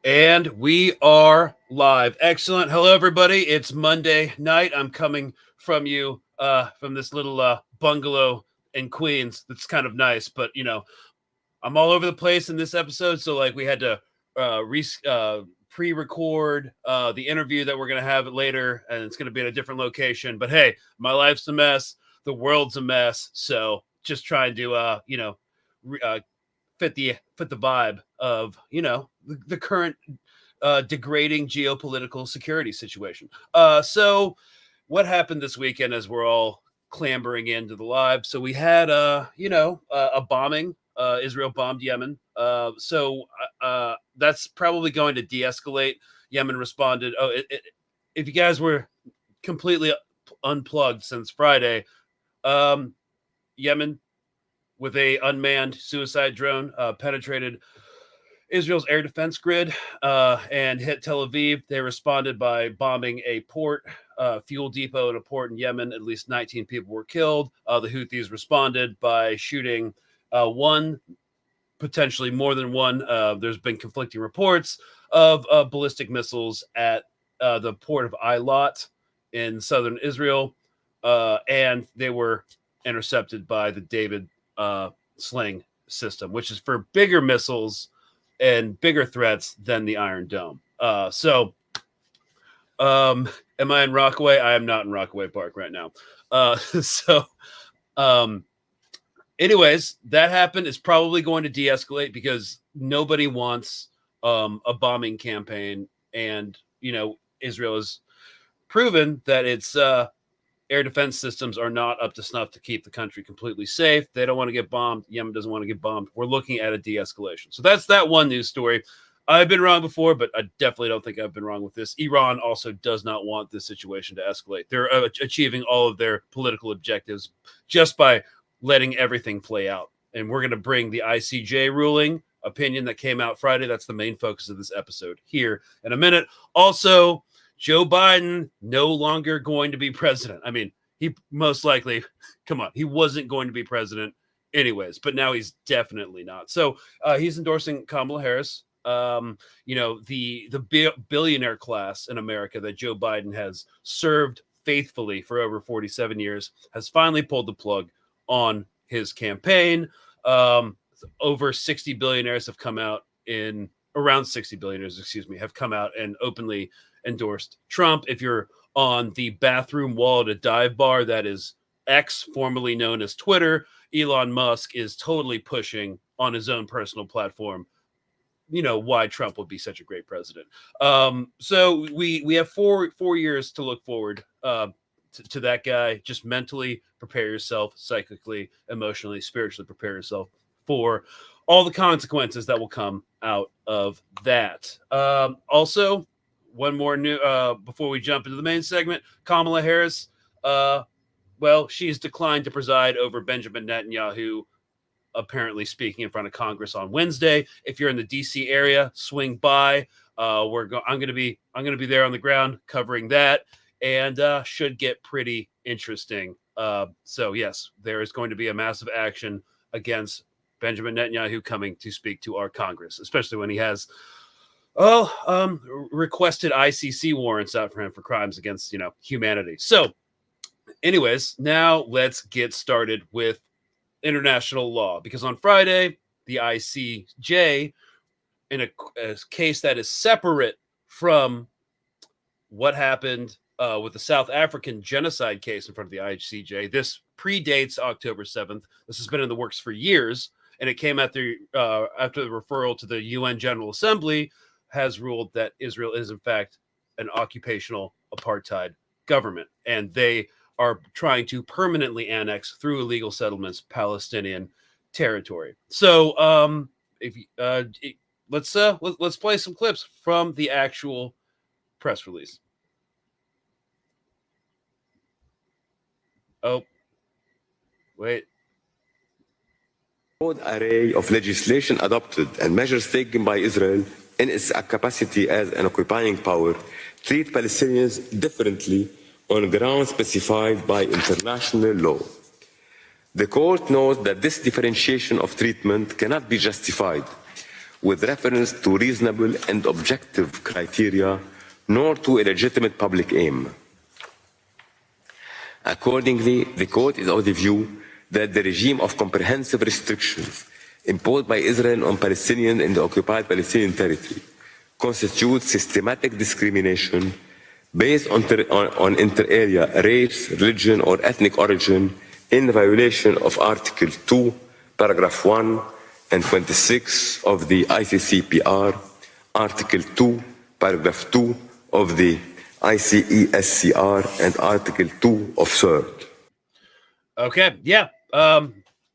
And we are live. Excellent. Hello, everybody. It's Monday night. I'm coming from you from this little bungalow in Queens. That's kind of nice, but I'm all over the place in this episode. So we had to pre-record the interview that we're going to have later, and it's going to be in a different location. But hey, my life's a mess. The world's a mess. So just trying to fit the vibe of the current degrading geopolitical security situation. So what happened this weekend as we're all clambering into the live? So we had a bombing. Israel bombed Yemen. So that's probably going to de-escalate. Yemen responded. If you guys were completely unplugged since Friday, Yemen, with a unmanned suicide drone, penetrated Israel's air defense grid and hit Tel Aviv. They responded by bombing a port, fuel depot, and a port in Yemen. At least 19 people were killed. The Houthis responded by shooting one, potentially more than one. There's been conflicting reports of ballistic missiles at the port of Eilat in southern Israel, and they were intercepted by the David sling system, which is for bigger missiles and bigger threats than the Iron Dome. Am I in Rockaway? I am not in Rockaway Park right now. Anyways, that happened. It's probably going to de-escalate because nobody wants a bombing campaign, and Israel has proven that its air defense systems are not up to snuff to keep the country completely safe. They don't want to get bombed. Yemen doesn't want to get bombed. We're looking at a de-escalation. So that's that one news story. I've been wrong before, but I definitely don't think I've been wrong with this. Iran also does not want this situation to escalate. They're achieving all of their political objectives just by letting everything play out. And we're going to bring the ICJ ruling opinion that came out Friday. That's the main focus of this episode here in a minute. Also, Joe Biden no longer going to be president. I mean, he most likely, he wasn't going to be president anyways, but now he's definitely not. So he's endorsing Kamala Harris. The billionaire class in America that Joe Biden has served faithfully for over 47 years has finally pulled the plug on his campaign. Over 60 billionaires have come out around 60 billionaires, have come out and openly endorsed Trump. If you're on the bathroom wall at a dive bar, that is X, formerly known as Twitter, Elon Musk is totally pushing on his own personal platform, why Trump would be such a great president. So we have four years to look forward to that guy. Just mentally prepare yourself, psychically, emotionally, spiritually prepare yourself for all the consequences that will come out of that. Also, one more new before we jump into the main segment. Kamala Harris, she's declined to preside over Benjamin Netanyahu apparently speaking in front of Congress on Wednesday. If you're in the DC area, swing by. I'm going to be there on the ground covering that, and should get pretty interesting. So yes, there is going to be a massive action against Benjamin Netanyahu coming to speak to our Congress, especially when he has requested ICC warrants out for him for crimes against humanity. So anyways, now let's get started with international law, because on Friday the ICJ, in a case that is separate from what happened with the South African genocide case in front of the ICJ, this predates October 7th. This has been in the works for years, and it came after the referral to the UN General Assembly has ruled that Israel is in fact an occupational apartheid government, and they are trying to permanently annex through illegal settlements Palestinian territory. So let's play some clips from the actual press release. Oh, wait. Broad array of legislation adopted and measures taken by Israel in its capacity as an occupying power treat Palestinians differently on grounds specified by international law. The court notes that this differentiation of treatment cannot be justified with reference to reasonable and objective criteria, nor to a legitimate public aim. Accordingly, the Court is of the view that the regime of comprehensive restrictions imposed by Israel on Palestinians in the occupied Palestinian territory constitutes systematic discrimination based on inter-area, race, religion, or ethnic origin in violation of Article 2, Paragraph 1 and 26 of the ICCPR, Article 2, Paragraph 2 of the ICESCR, and Article 2 of CERD. Okay, yeah.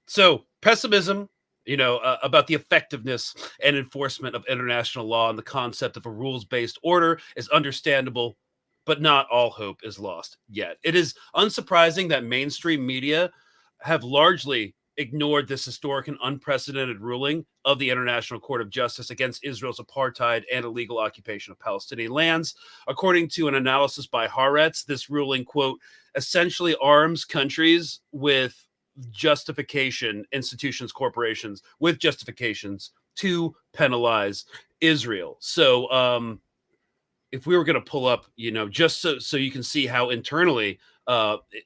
So pessimism, about the effectiveness and enforcement of international law and the concept of a rules-based order is understandable, but not all hope is lost yet. It is unsurprising that mainstream media have largely ignored this historic and unprecedented ruling of the International Court of Justice against Israel's apartheid and illegal occupation of Palestinian lands. According to an analysis by Haaretz, this ruling, quote, essentially arms countries with justification, institutions, corporations with justifications to penalize Israel. So if we were going to pull up, just so you can see how internally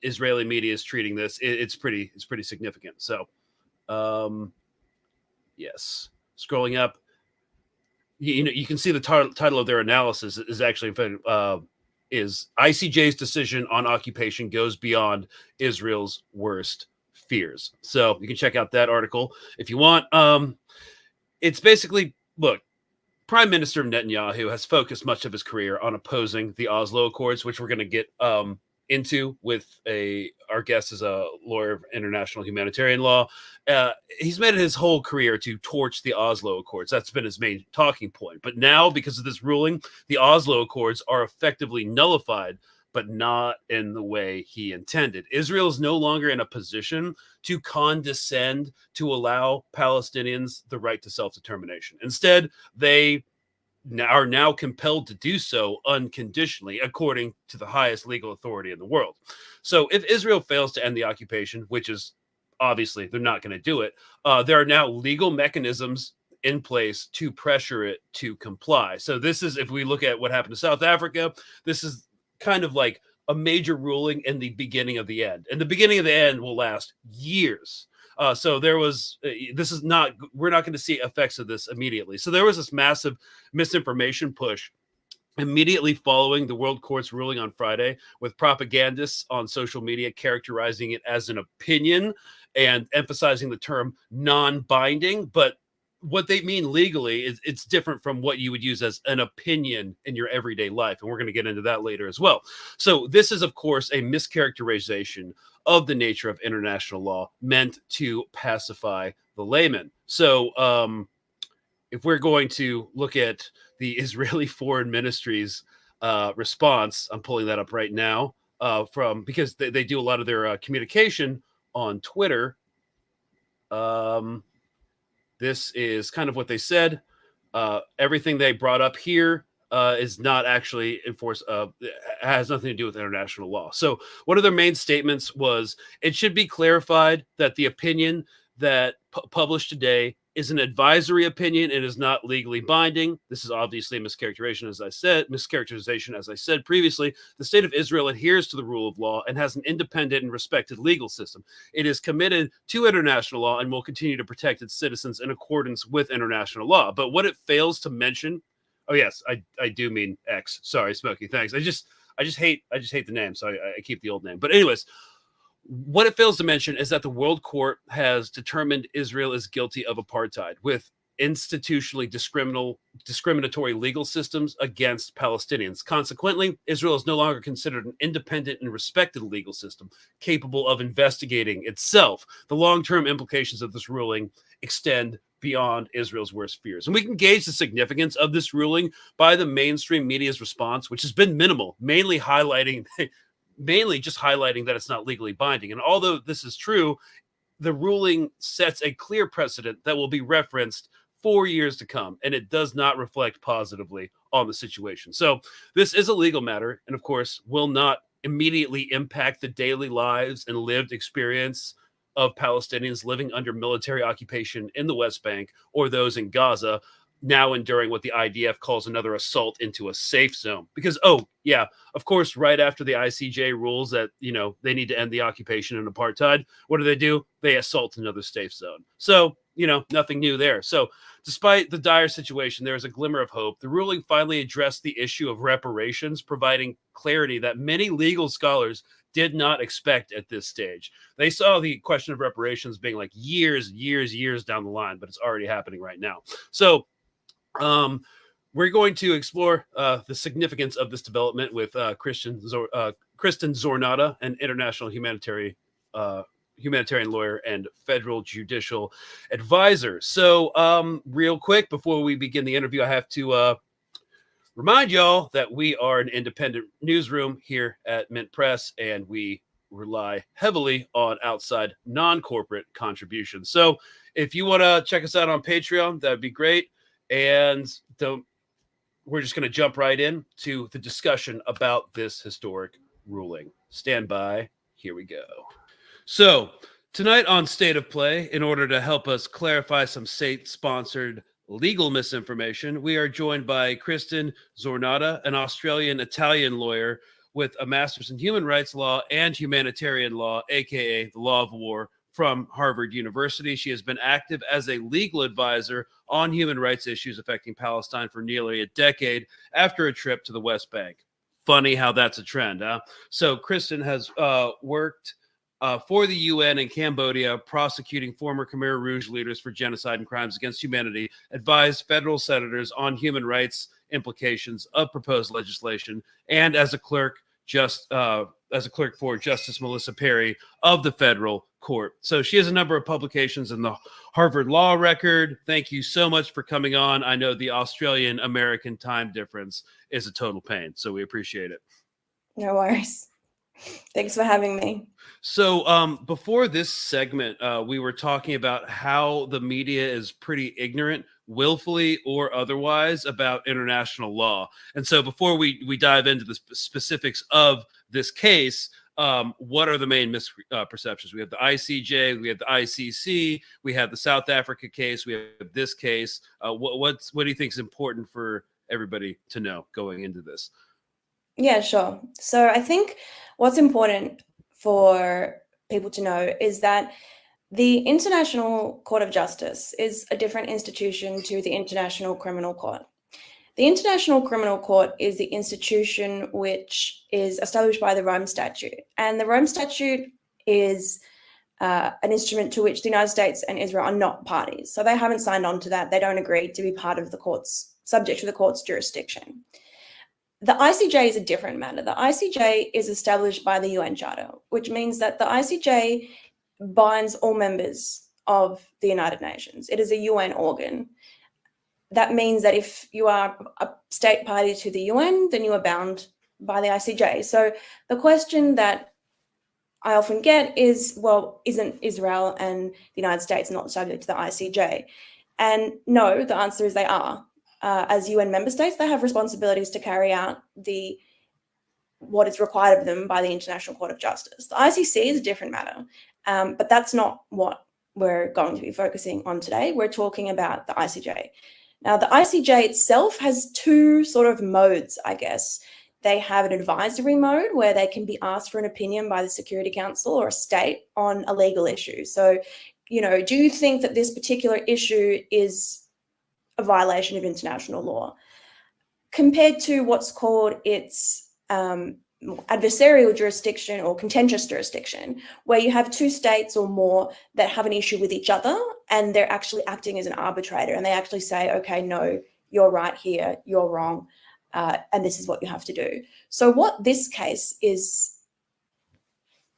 Israeli media is treating this, it's pretty significant. So yes, scrolling up, you can see the title of their analysis is actually is ICJ's decision on occupation goes beyond Israel's worst fears. So you can check out that article if you want. It's basically, look, Prime Minister Netanyahu has focused much of his career on opposing the Oslo Accords, which we're going to get into with our guest is a lawyer of international humanitarian law. He's made it his whole career to torch the Oslo Accords. That's been his main talking point. But now, because of this ruling, the Oslo Accords are effectively nullified, but not in the way he intended. Israel is no longer in a position to condescend to allow Palestinians the right to self-determination. Instead, they are now compelled to do so unconditionally, according to the highest legal authority in the world. So if Israel fails to end the occupation, which is obviously they're not going to do it, there are now legal mechanisms in place to pressure it to comply. So this is, if we look at what happened to South Africa, this is kind of like a major ruling in the beginning of the end. And the beginning of the end will last years. So there was, we're not going to see effects of this immediately. So there was this massive misinformation push immediately following the World Court's ruling on Friday, with propagandists on social media characterizing it as an opinion and emphasizing the term non-binding. But what they mean legally is it's different from what you would use as an opinion in your everyday life. And we're going to get into that later as well. So this is, of course, a mischaracterization of the nature of international law meant to pacify the layman. So if we're going to look at the Israeli Foreign Ministry's response, I'm pulling that up right now because they do a lot of their communication on Twitter. This is kind of what they said. Everything they brought up here is not actually enforced, has nothing to do with international law. So one of their main statements was, it should be clarified that the opinion that published today is an advisory opinion and is not legally binding. This is obviously a mischaracterization, as I said previously. The state of Israel adheres to the rule of law and has an independent and respected legal system. It is committed to international law and will continue to protect its citizens in accordance with international law. But what it fails to mention, oh yes, I do mean X. Sorry, Smokey, thanks. I just hate the name, so I keep the old name. But anyways, what it fails to mention is that the World Court has determined Israel is guilty of apartheid with institutionally discriminatory legal systems against Palestinians. Consequently, Israel is no longer considered an independent and respected legal system capable of investigating itself. The long-term implications of this ruling extend beyond Israel's worst fears. And we can gauge the significance of this ruling by the mainstream media's response, which has been minimal, mainly just highlighting that it's not legally binding. And although this is true, the ruling sets a clear precedent that will be referenced for years to come, and it does not reflect positively on the situation. So this is a legal matter, and of course will not immediately impact the daily lives and lived experience of Palestinians living under military occupation in the West Bank or those in Gaza. now enduring what the IDF calls another assault into a safe zone. Because, oh, yeah, of course, right after the ICJ rules that, they need to end the occupation and apartheid, what do? They assault another safe zone. So, nothing new there. So despite the dire situation, there is a glimmer of hope. The ruling finally addressed the issue of reparations, providing clarity that many legal scholars did not expect at this stage. They saw the question of reparations being like years down the line, but it's already happening right now. So we're going to explore the significance of this development with Kristen Zornada, an international humanitarian lawyer and federal judicial advisor. So real quick, before we begin the interview, I have to remind y'all that we are an independent newsroom here at Mint Press, and we rely heavily on outside non-corporate contributions. So if you want to check us out on Patreon, that'd be great. And we're just going to jump right in to the discussion about this historic ruling. Stand by. Here we go. So tonight on State of Play, in order to help us clarify some state-sponsored legal misinformation, we are joined by Kristen Zornada, an Australian-Italian lawyer with a master's in human rights law and humanitarian law, aka the law of war, from Harvard University. She has been active as a legal advisor on human rights issues affecting Palestine for nearly a decade after a trip to the West Bank. Funny how that's a trend, huh? So Kristen has worked for the UN in Cambodia, prosecuting former Khmer Rouge leaders for genocide and crimes against humanity, advised federal senators on human rights implications of proposed legislation, and as a clerk for Justice Melissa Perry of the federal court. So she has a number of publications in the Harvard Law Record. Thank you so much for coming on. I know the Australian-American time difference is a total pain, so we appreciate it. No worries. Thanks for having me. So before this segment, we were talking about how the media is pretty ignorant, willfully or otherwise, about international law. And so before we dive into the specifics of this case, what are the main misperceptions? We have the ICJ, we have the ICC, we have the South Africa case, we have this case. What do you think is important for everybody to know going into this? Yeah, sure. So I think what's important for people to know is that the International Court of Justice is a different institution to the International Criminal Court. The International Criminal Court is the institution which is established by the Rome Statute. And the Rome Statute is an instrument to which the United States and Israel are not parties. So they haven't signed on to that. They don't agree to be part of the court's, subject to the court's jurisdiction. The ICJ is a different matter. The ICJ is established by the UN Charter, which means that the ICJ binds all members of the United Nations. It is a UN organ. That means that if you are a state party to the UN, then you are bound by the ICJ. So the question that I often get is, well, isn't Israel and the United States not subject to the ICJ? And no, the answer is they are. As UN member states, they have responsibilities to carry out what is required of them by the International Court of Justice. The ICC is a different matter, but that's not what we're going to be focusing on today. We're talking about the ICJ. Now, the ICJ itself has two sort of modes, I guess. They have an advisory mode where they can be asked for an opinion by the Security Council or a state on a legal issue. So, do you think that this particular issue is a violation of international law? Compared to what's called its adversarial jurisdiction or contentious jurisdiction, where you have two states or more that have an issue with each other and they're actually acting as an arbitrator, and they actually say, okay, no, you're right here, you're wrong, and this is what you have to do. So what this case is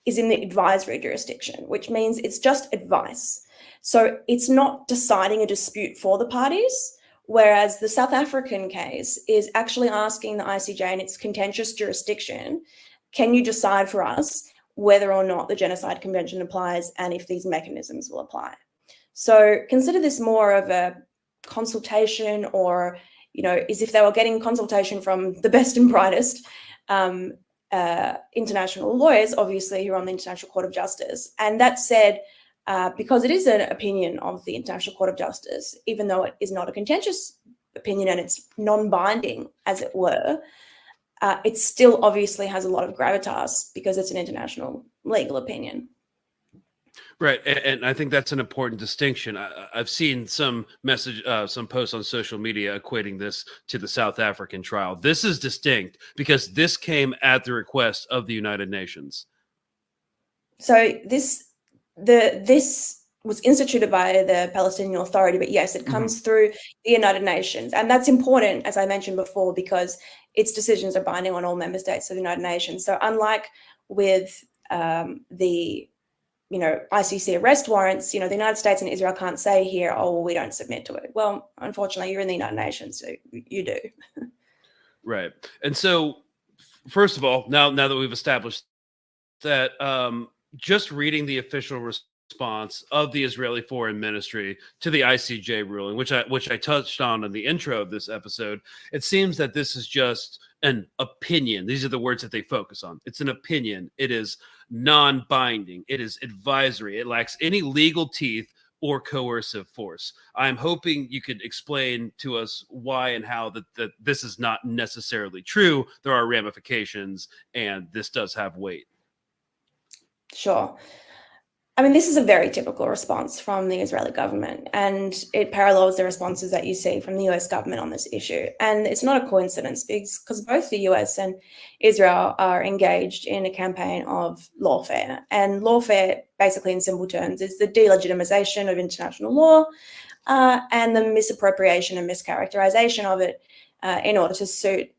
in the advisory jurisdiction, which means it's just advice. So it's not deciding a dispute for the parties, whereas the South African case is actually asking the ICJ in its contentious jurisdiction, can you decide for us whether or not the Genocide Convention applies and if these mechanisms will apply? So consider this more of a consultation, or, as if they were getting consultation from the best and brightest international lawyers, obviously, who are on the International Court of Justice. And that said, because it is an opinion of the International Court of Justice, even though it is not a contentious opinion and it's non-binding, as it were, it still obviously has a lot of gravitas because it's an international legal opinion. Right, and I think that's an important distinction. I've seen some posts on social media equating this to the South African trial. This is distinct because this came at the request of the United Nations. So this was instituted by the Palestinian Authority, but yes, it comes through the United Nations, and that's important, as I mentioned before, because its decisions are binding on all member states of the United Nations. So unlike with the ICC arrest warrants, the United States and Israel can't say here, oh, well, we don't submit to it. Well, unfortunately, you're in the United Nations, so you do. Right. And so, first of all, now that we've established that, just reading the official response of the Israeli Foreign Ministry to the ICJ ruling, which I touched on in the intro of this episode, it seems that this is just an opinion. These are the words that they focus on. It's an opinion. It is non-binding. It is advisory. It lacks any legal teeth or coercive force. I'm hoping you could explain to us why and how that this is not necessarily true. There are ramifications, and this does have weight. Sure. I mean, this is a very typical response from the Israeli government, and it parallels the responses that you see from the US government on this issue. And it's not a coincidence because both the US and Israel are engaged in a campaign of lawfare. And lawfare, basically in simple terms, is the delegitimization of international law and the misappropriation and mischaracterization of it in order to suit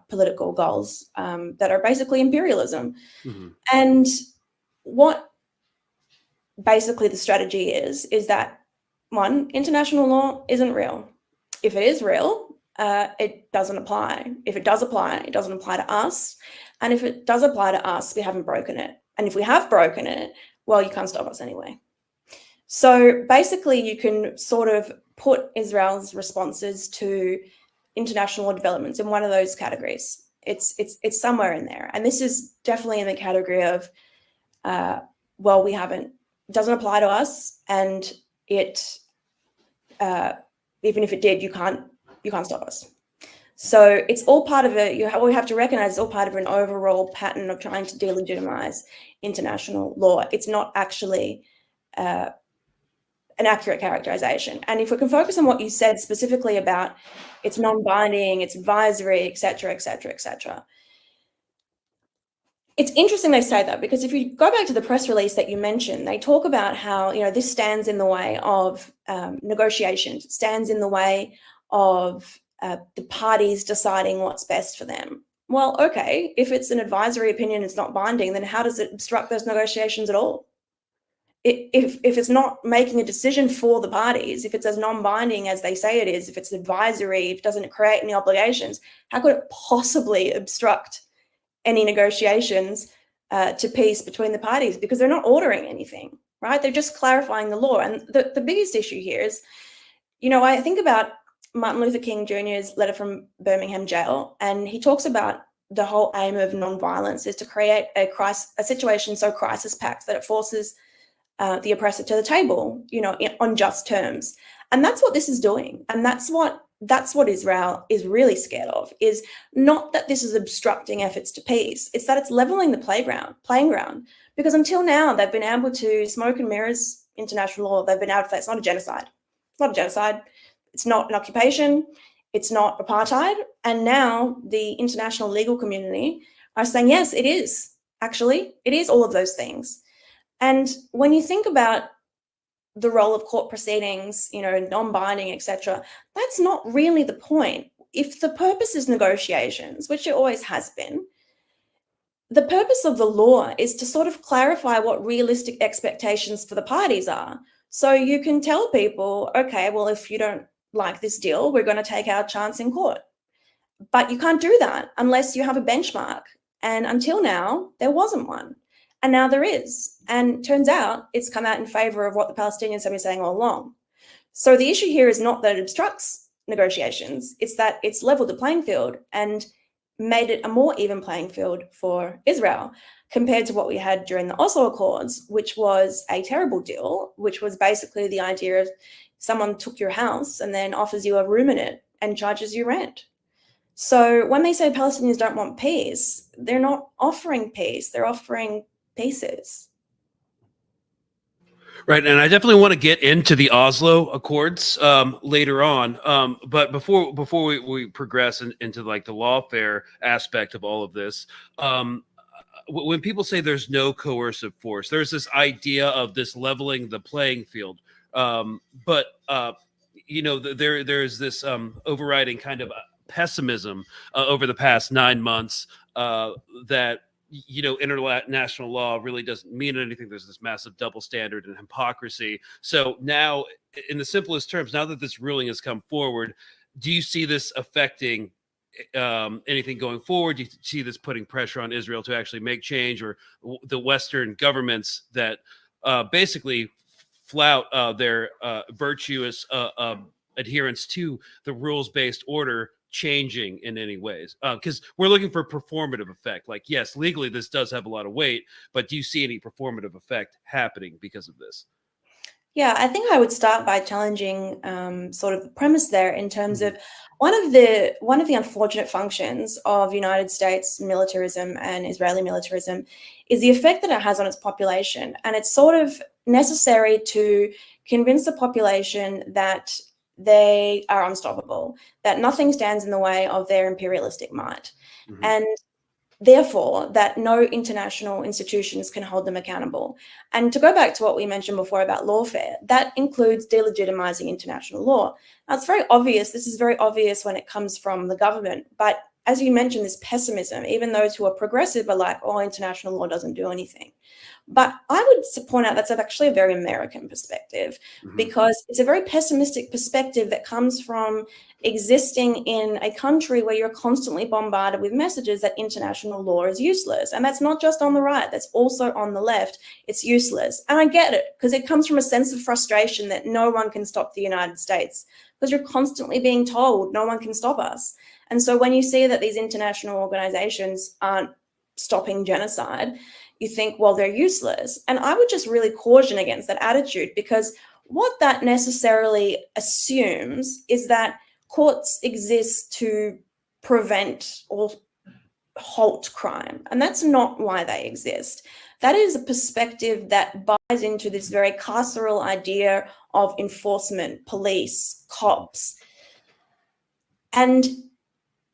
political goals that are basically imperialism. And what basically the strategy is that, one, international law isn't real. If it is real, it doesn't apply. If it does apply, it doesn't apply to us. And if it does apply to us, we haven't broken it. And if we have broken it, well, you can't stop us anyway. So basically, you can sort of put Israel's responses to international law developments in one of those categories. It's somewhere in there. And this is definitely in the category of, well, we haven't, doesn't apply to us, and it even if it did, you can't stop us. So it's all part of it. We have to recognize it's all part of an overall pattern of trying to delegitimize international law. It's not actually an accurate characterization. And if we can focus on what you said specifically about it's non-binding, it's advisory, et cetera, et cetera, et cetera. It's interesting they say that, because if you go back to the press release that you mentioned, they talk about how, this stands in the way of negotiations. It stands in the way of the parties deciding what's best for them. Well, okay, if it's an advisory opinion, it's not binding, then how does it obstruct those negotiations at all? If it's not making a decision for the parties, if it's as non-binding as they say it is, if it's advisory, if it doesn't create any obligations, how could it possibly obstruct any negotiations to peace between the parties? Because they're not ordering anything, right? They're just clarifying the law. And the biggest issue here is, I think about Martin Luther King Jr.'s letter from Birmingham jail, and he talks about the whole aim of nonviolence is to create a situation so crisis-packed that it forces the oppressor to the table, on just terms. And that's what this is doing. And that's what Israel is really scared of, is not that this is obstructing efforts to peace. It's that it's leveling the playing ground. Because until now, they've been able to smoke and mirrors international law. They've been able to say it's not a genocide. It's not a genocide. It's not an occupation. It's not apartheid. And now the international legal community are saying, yes, it is. Actually, it is all of those things. And when you think about the role of court proceedings, non-binding, etc., that's not really the point. If the purpose is negotiations, which it always has been, the purpose of the law is to sort of clarify what realistic expectations for the parties are. So you can tell people, okay, well, if you don't like this deal, we're going to take our chance in court. But you can't do that unless you have a benchmark. And until now, there wasn't one. And now there is. And turns out it's come out in favor of what the Palestinians have been saying all along. So the issue here is not that it obstructs negotiations, it's that it's leveled the playing field and made it a more even playing field for Israel compared to what we had during the Oslo Accords, which was a terrible deal, which was basically the idea of someone took your house and then offers you a room in it and charges you rent. So when they say Palestinians don't want peace, they're not offering peace, they're offering pieces. Right, and I definitely want to get into the Oslo Accords later on. But before we progress into like the lawfare aspect of all of this, when people say there's no coercive force, there's this idea of this leveling the playing field. But there's this overriding kind of pessimism over the past 9 months that international law really doesn't mean anything. There's this massive double standard and hypocrisy. So now, in the simplest terms, now that this ruling has come forward, do you see this affecting anything going forward? Do you see this putting pressure on Israel to actually make change, or the Western governments that basically flout their virtuous adherence to the rules-based order changing in any ways? Because we're looking for performative effect. Like, yes, legally this does have a lot of weight, but do you see any performative effect happening because of this? Yeah, I think I would start by challenging sort of the premise there in terms of one of the unfortunate functions of United States militarism and Israeli militarism is the effect that it has on its population. And it's sort of necessary to convince the population that they are unstoppable, that nothing stands in the way of their imperialistic might. And therefore, that no international institutions can hold them accountable. And to go back to what we mentioned before about lawfare, that includes delegitimizing international law. Now, it's very obvious, this is very obvious when it comes from the government, but as you mentioned, this pessimism, even those who are progressive are like, oh, international law doesn't do anything. But I would point out that's actually a very American perspective, because it's a very pessimistic perspective that comes from existing in a country where you're constantly bombarded with messages that international law is useless. And that's not just on the right, that's also on the left. It's useless. And I get it, because it comes from a sense of frustration that no one can stop the United States, because you're constantly being told no one can stop us. And so when you see that these international organizations aren't stopping genocide, you think, well, they're useless. And I would just really caution against that attitude, because what that necessarily assumes is that courts exist to prevent or halt crime. And that's not why they exist. That is a perspective that buys into this very carceral idea of enforcement, police, cops. And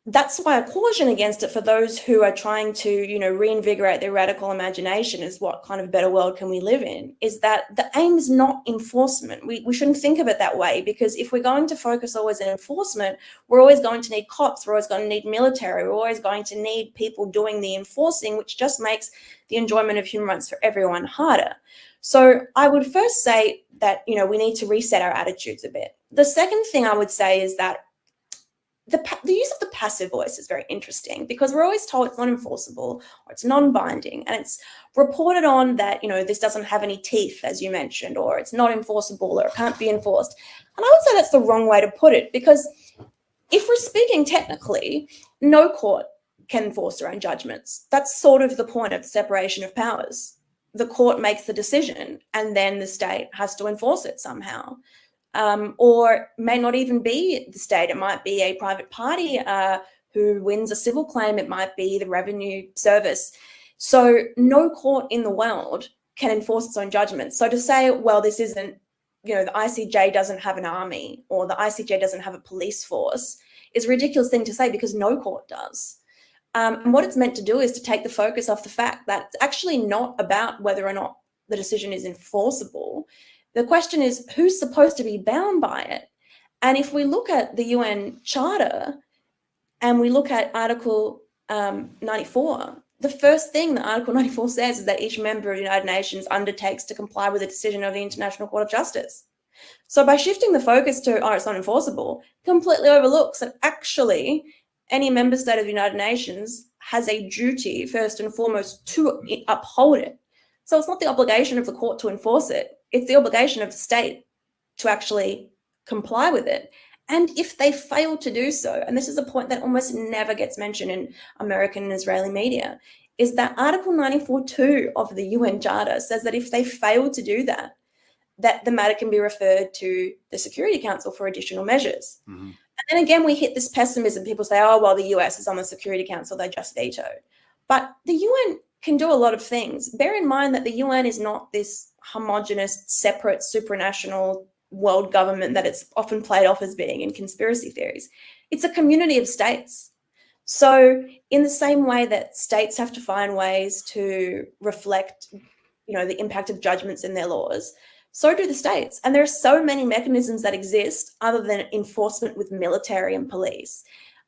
that's why I caution against it for those who are trying to, reinvigorate their radical imagination as what kind of better world can we live in, is that the aim is not enforcement. We shouldn't think of it that way, because if we're going to focus always on enforcement, we're always going to need cops, we're always going to need military, we're always going to need people doing the enforcing, which just makes the enjoyment of human rights for everyone harder. So I would first say that, we need to reset our attitudes a bit. The second thing I would say is that the use of the passive voice is very interesting, because we're always told it's not enforceable or it's non-binding, and it's reported on that, this doesn't have any teeth, as you mentioned, or it's not enforceable or it can't be enforced. And I would say that's the wrong way to put it, because if we're speaking technically, no court can enforce their own judgments. That's sort of the point of separation of powers. The court makes the decision and then the state has to enforce it somehow. Or may not even be the state. It might be a private party who wins a civil claim. It might be the revenue service. So no court in the world can enforce its own judgment. So to say, well, this isn't, the ICJ doesn't have an army or the ICJ doesn't have a police force is a ridiculous thing to say, because no court does. And what it's meant to do is to take the focus off the fact that it's actually not about whether or not the decision is enforceable. The question is, who's supposed to be bound by it? And if we look at the UN Charter and we look at Article 94, the first thing that Article 94 says is that each member of the United Nations undertakes to comply with a decision of the International Court of Justice. So by shifting the focus to, it's not enforceable, completely overlooks that actually any member state of the United Nations has a duty, first and foremost, to uphold it. So it's not the obligation of the court to enforce it. It's the obligation of the state to actually comply with it. And if they fail to do so, and this is a point that almost never gets mentioned in American and Israeli media, is that Article 94.2 of the UN Charter says that if they fail to do that, that the matter can be referred to the Security Council for additional measures. Mm-hmm. And then again, we hit this pessimism. People say, oh, well, the US is on the Security Council, they just veto. But the UN can do a lot of things. Bear in mind that the UN is not this homogenous, separate, supranational world government that it's often played off as being in conspiracy theories. It's a community of states. So in the same way that states have to find ways to reflect, the impact of judgments in their laws, so do the states. And there are so many mechanisms that exist other than enforcement with military and police.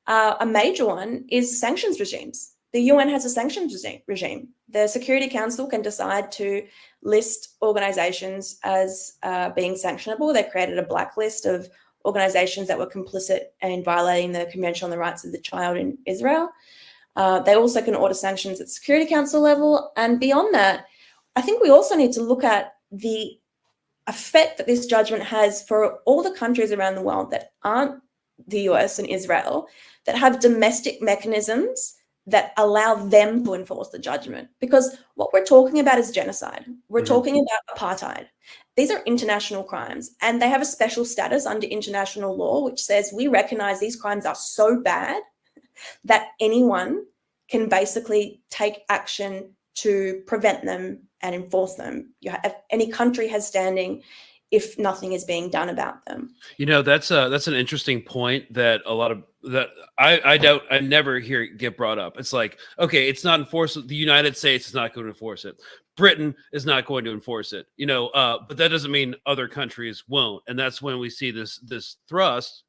A major one is sanctions regimes. The UN has a sanctions regime. The Security Council can decide to list organizations as being sanctionable. They created a blacklist of organizations that were complicit in violating the Convention on the Rights of the Child in Israel. They also can order sanctions at Security Council level. And beyond that, I think we also need to look at the effect that this judgment has for all the countries around the world that aren't the US and Israel, that have domestic mechanisms that allow them to enforce the judgment. Because what we're talking about is genocide. We're talking about apartheid. These are international crimes, and they have a special status under international law, which says we recognize these crimes are so bad that anyone can basically take action to prevent them and enforce them. Any country has standing if nothing is being done about them. That's an interesting point that I doubt I never hear it get brought up. It's like, okay, it's not enforceable. The United States is not going to enforce it. Britain is not going to enforce it. But that doesn't mean other countries won't. And that's when we see this thrust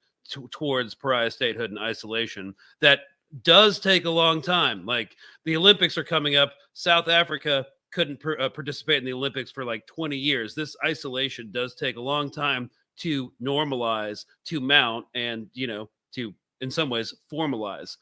towards pariah statehood and isolation that does take a long time. Like the Olympics are coming up. South Africa couldn't participate in the Olympics for like 20 years. This isolation does take a long time to normalize, to mount, and to in some ways formalize.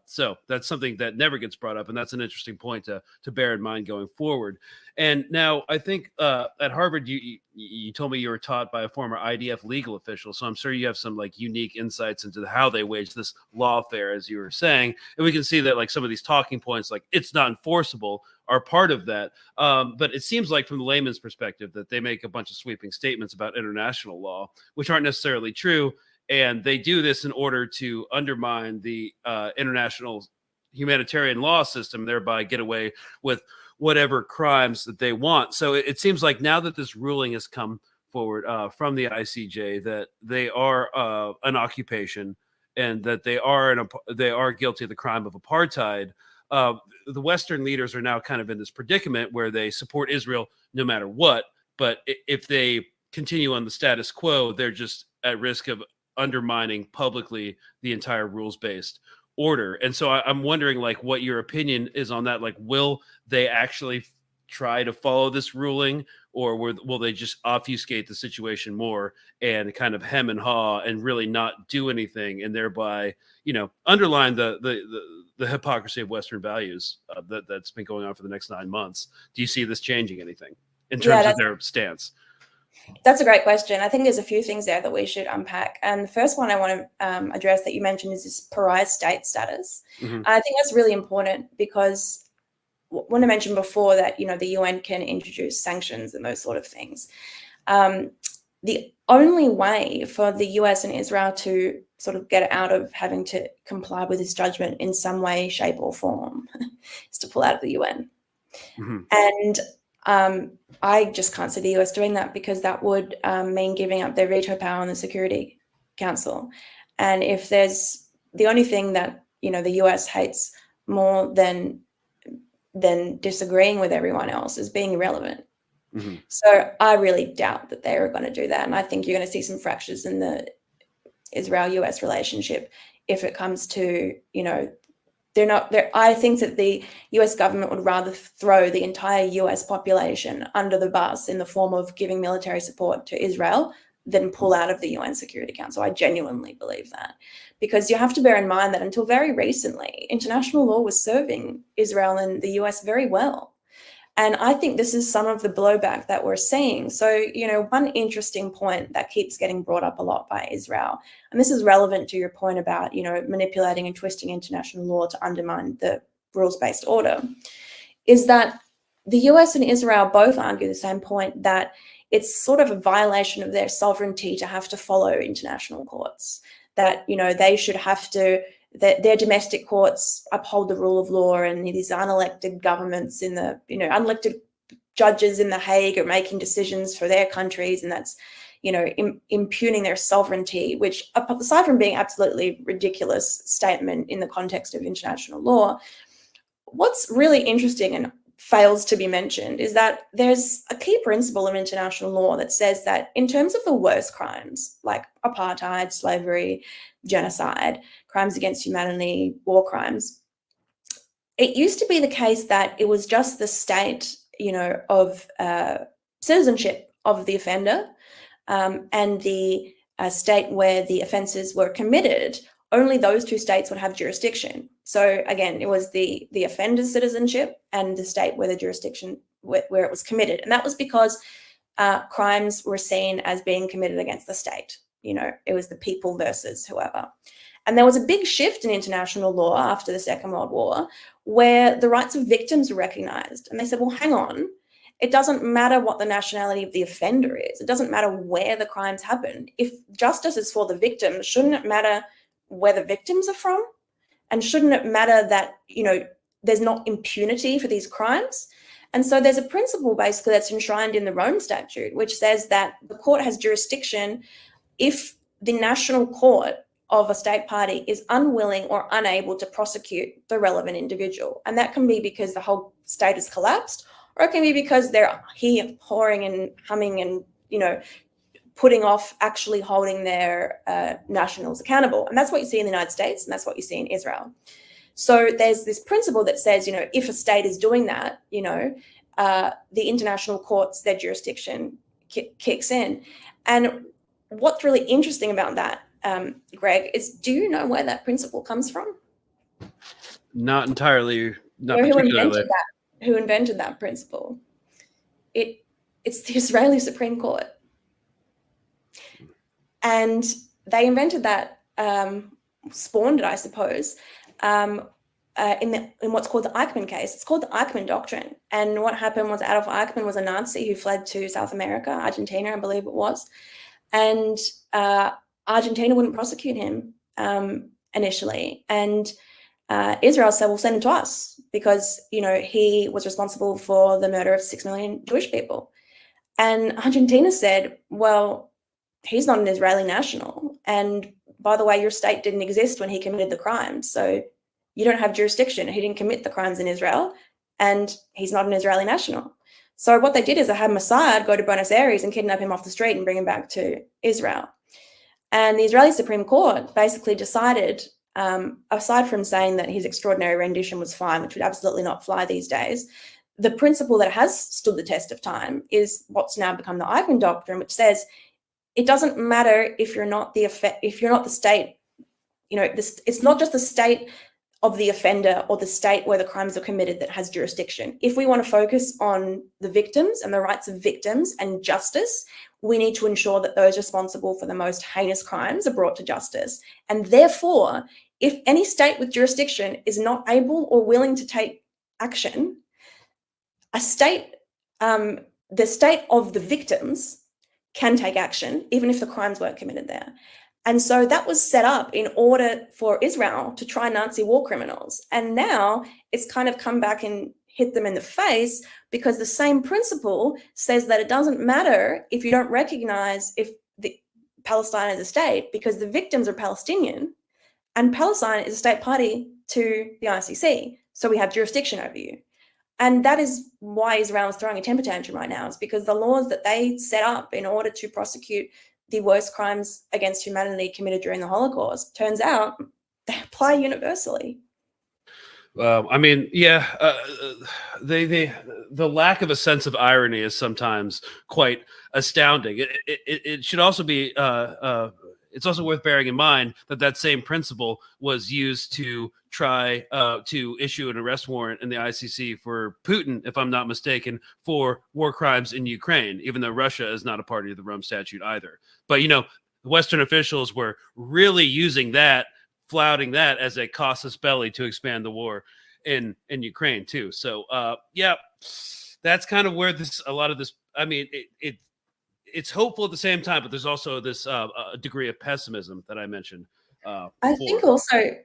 So that's something that never gets brought up, and that's an interesting point to bear in mind going forward. And now I think at Harvard, you told me you were taught by a former IDF legal official, so I'm sure you have some like unique insights into how they wage this lawfare, as you were saying. And we can see that like some of these talking points, like it's not enforceable, are part of that. But it seems like from the layman's perspective that they make a bunch of sweeping statements about international law, which aren't necessarily true. And they do this in order to undermine the international humanitarian law system, thereby get away with whatever crimes that they want. So it seems like now that this ruling has come forward from the ICJ, that they are an occupation and that they are guilty of the crime of apartheid. The Western leaders are now kind of in this predicament where they support Israel no matter what. But if they continue on the status quo, they're just at risk of undermining publicly the entire rules-based order. And so I'm wondering like what your opinion is on that. Like, will they actually try to follow this ruling, or will they just obfuscate the situation more and kind of hem and haw and really not do anything, and thereby underline the hypocrisy of Western values that's been going on for the next 9 months? Do you see this changing anything in terms of their stance? That's a great question. I think there's a few things there that we should unpack. And the first one I want to address that you mentioned is this pariah state status. I think that's really important because when I mentioned before that, the UN can introduce sanctions and those sort of things. The only way for the US and Israel to sort of get out of having to comply with this judgment in some way, shape, or form is to pull out of the UN. And I just can't see the US doing that, because that would mean giving up their veto power on the Security Council. And if there's the only thing that the US hates more than disagreeing with everyone else is being irrelevant. So I really doubt that they are going to do that. And I think you're going to see some fractures in the Israel-US relationship if it comes to, I think that the US government would rather throw the entire US population under the bus in the form of giving military support to Israel than pull out of the UN Security Council. I genuinely believe that, because you have to bear in mind that until very recently, international law was serving Israel and the US very well. And I think this is some of the blowback that we're seeing. So, one interesting point that keeps getting brought up a lot by Israel, and this is relevant to your point about, manipulating and twisting international law to undermine the rules-based order, is that the US and Israel both argue the same point, that it's sort of a violation of their sovereignty to have to follow international courts, that, they should have to, that their domestic courts uphold the rule of law, and these unelected governments in the, unelected judges in The Hague are making decisions for their countries, and that's, impugning their sovereignty, which, aside from being absolutely ridiculous statement in the context of international law, what's really interesting and fails to be mentioned is that there's a key principle of international law that says that in terms of the worst crimes like apartheid, slavery, genocide, crimes against humanity, war crimes, it used to be the case that it was just the state, of citizenship of the offender, and the state where the offences were committed. Only those two states would have jurisdiction. So again, it was the offender's citizenship and the state where the jurisdiction where it was committed. And that was because crimes were seen as being committed against the state. It was the people versus whoever. And there was a big shift in international law after the Second World War where the rights of victims were recognized. And they said, well, hang on, it doesn't matter what the nationality of the offender is. It doesn't matter where the crimes happened. If justice is for the victims, shouldn't it matter where the victims are from? And shouldn't it matter that, there's not impunity for these crimes? And so there's a principle basically that's enshrined in the Rome Statute, which says that the court has jurisdiction if the national court of a state party is unwilling or unable to prosecute the relevant individual. And that can be because the whole state has collapsed, or it can be because they're hawing and humming and, putting off actually holding their nationals accountable. And that's what you see in the United States, and that's what you see in Israel. So there's this principle that says, if a state is doing that, the international courts, their jurisdiction kicks in. And what's really interesting about that, Greg, is do you know where that principle comes from? Not entirely. Not particularly. Who invented that principle? It's the Israeli Supreme Court. And they invented that, spawned it, I suppose, in what's called the Eichmann case. It's called the Eichmann Doctrine. And what happened was Adolf Eichmann was a Nazi who fled to South America, Argentina, I believe it was. And Argentina wouldn't prosecute him initially. And Israel said, we'll send him to us because, he was responsible for the murder of 6 million Jewish people. And Argentina said, well, he's not an Israeli national. And by the way, your state didn't exist when he committed the crimes. So you don't have jurisdiction. He didn't commit the crimes in Israel, and he's not an Israeli national. So what they did is they had Mossad go to Buenos Aires and kidnap him off the street and bring him back to Israel. And the Israeli Supreme Court basically decided, aside from saying that his extraordinary rendition was fine, which would absolutely not fly these days, the principle that has stood the test of time is what's now become the Eichmann Doctrine, which says it doesn't matter if you're not the state, it's not just the state of the offender or the state where the crimes are committed that has jurisdiction. If we want to focus on the victims and the rights of victims and justice, we need to ensure that those responsible for the most heinous crimes are brought to justice. And therefore, if any state with jurisdiction is not able or willing to take action, the state of the victims can take action, even if the crimes weren't committed there. And so that was set up in order for Israel to try Nazi war criminals. And now it's kind of come back and hit them in the face, because the same principle says that it doesn't matter if you don't recognize if the Palestine is a state, because the victims are Palestinian and Palestine is a state party to the ICC. So we have jurisdiction over you. And that is why Israel is throwing a temper tantrum right now, is because the laws that they set up in order to prosecute the worst crimes against humanity committed during the Holocaust, turns out they apply universally. The lack of a sense of irony is sometimes quite astounding. It should also be it's also worth bearing in mind that that same principle was used to try to issue an arrest warrant in the ICC for Putin, if I'm not mistaken, for war crimes in Ukraine, even though Russia is not a party to the Rome Statute either. But, you know, Western officials were really using that, flouting that as a casus belli to expand the war in Ukraine too. So, yeah, that's kind of where a lot of this, I mean, it's hopeful at the same time, but there's also this degree of pessimism that I mentioned. I think also,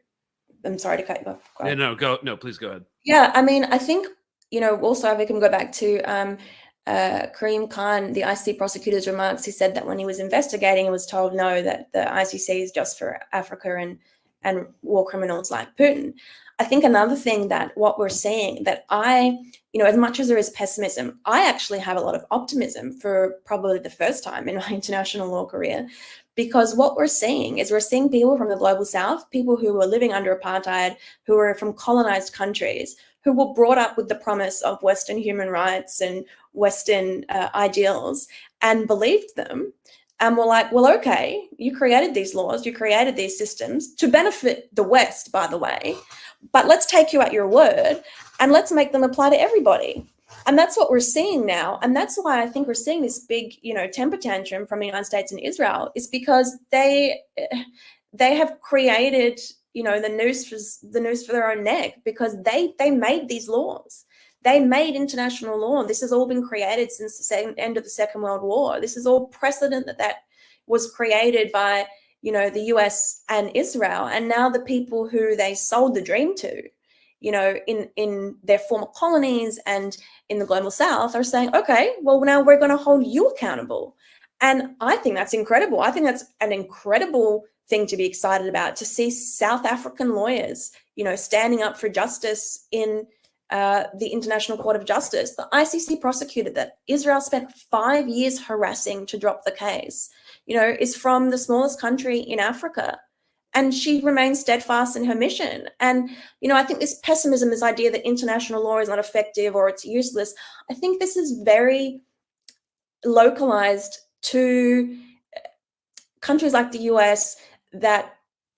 I'm sorry to cut you off. No, please go ahead. Yeah, I mean, I think, you know, also if we can go back to Karim Khan, the ICC prosecutor's remarks, he said that when he was investigating, he was told no, that the ICC is just for Africa and war criminals like Putin. I think another thing that what we're seeing that you know, as much as there is pessimism, I actually have a lot of optimism for probably the first time in my international law career, because what we're seeing is we're seeing people from the global south, people who were living under apartheid, who are from colonized countries, who were brought up with the promise of Western human rights and Western ideals and believed them. And we're like, well, okay, you created these laws, you created these systems to benefit the West, by the way, but let's take you at your word and let's make them apply to everybody. And that's what we're seeing now. And that's why I think we're seeing this big, you know, temper tantrum from the United States and Israel, is because they have created, you know, the noose for their own neck, because they made these laws. They made international law. This has all been created since the end of the Second World War. This is all precedent that was created by, you know, the US and Israel. And now the people who they sold the dream to, you know, in their former colonies and in the global south are saying, okay, well, now we're going to hold you accountable. And I think that's incredible. I think that's an incredible thing to be excited about, to see South African lawyers, you know, standing up for justice in the International Court of Justice. The ICC prosecutor that Israel spent 5 years harassing to drop the case, you know, is from the smallest country in Africa. And she remains steadfast in her mission. And, you know, I think this pessimism, this idea that international law is not effective or it's useless, I think this is very localized to countries like the US,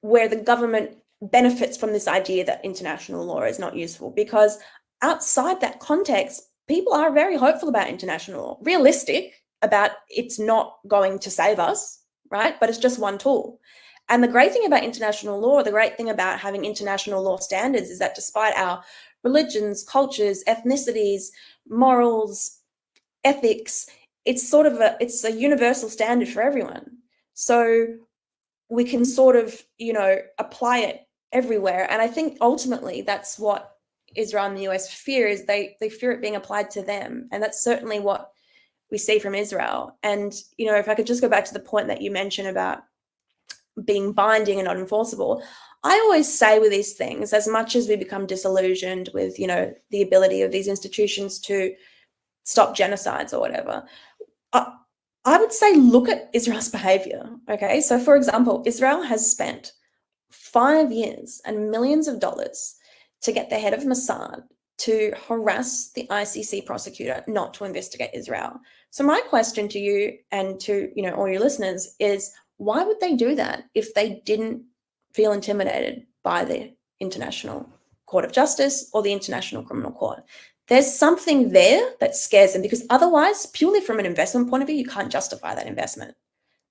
where the government benefits from this idea that international law is not useful, because outside that context, people are very hopeful about international law, realistic about it's not going to save us, right? But it's just one tool. And the great thing about international law, the great thing about having international law standards, is that despite our religions, cultures, ethnicities, morals, ethics, it's a universal standard for everyone. So we can sort of, you know, apply it everywhere. And I think ultimately that's what Israel and the US fear, is they fear it being applied to them. And that's certainly what we see from Israel. And, you know, if I could just go back to the point that you mentioned about being binding and not enforceable, I always say with these things, as much as we become disillusioned with, you know, the ability of these institutions to stop genocides or whatever, I would say look at Israel's behavior. Okay, so for example, Israel has spent 5 years and millions of dollars to get the head of Mossad to harass the ICC prosecutor not to investigate Israel. So my question to you and to, you know, all your listeners is, why would they do that if they didn't feel intimidated by the International Court of Justice or the International Criminal Court? There's something there that scares them, because otherwise, purely from an investment point of view, you can't justify that investment.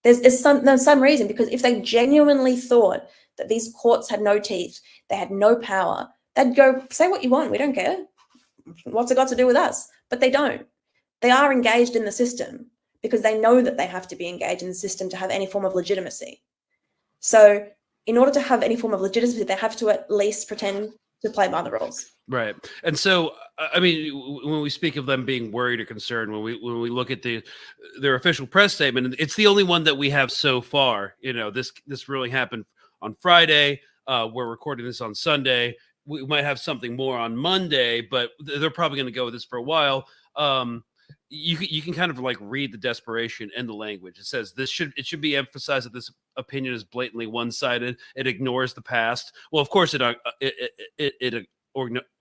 There's some reason, because if they genuinely thought that these courts had no teeth, they had no power, they'd go, say what you want, we don't care. What's it got to do with us? But they don't. They are engaged in the system because they know that they have to be engaged in the system to have any form of legitimacy. So in order to have any form of legitimacy, they have to at least pretend to play by the rules. Right. And so, I mean, when we speak of them being worried or concerned, when we look at their official press statement, it's the only one that we have so far. You know, this really happened on Friday. We're recording this on Sunday. We might have something more on Monday, but they're probably going to go with this for a while. You can kind of like read the desperation in the language. It says it should be emphasized that this opinion is blatantly one-sided. It ignores the past. Well, of course it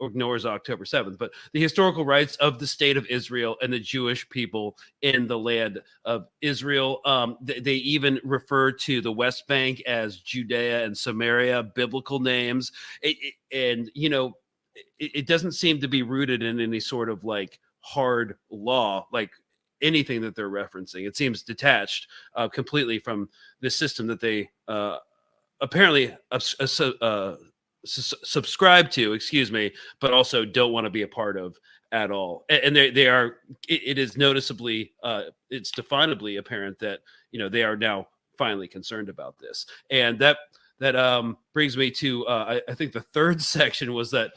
ignores October 7th, but the historical rights of the state of Israel and the Jewish people in the land of Israel. They even refer to the West Bank as Judea and Samaria, biblical names. It doesn't seem to be rooted in any sort of like hard law, like anything that they're referencing. It seems detached completely from the system that they apparently subscribe to, but also don't want to be a part of at all. And they are. It is noticeably, it's definably apparent that they are now finally concerned about this. And that brings me to I think the third section was that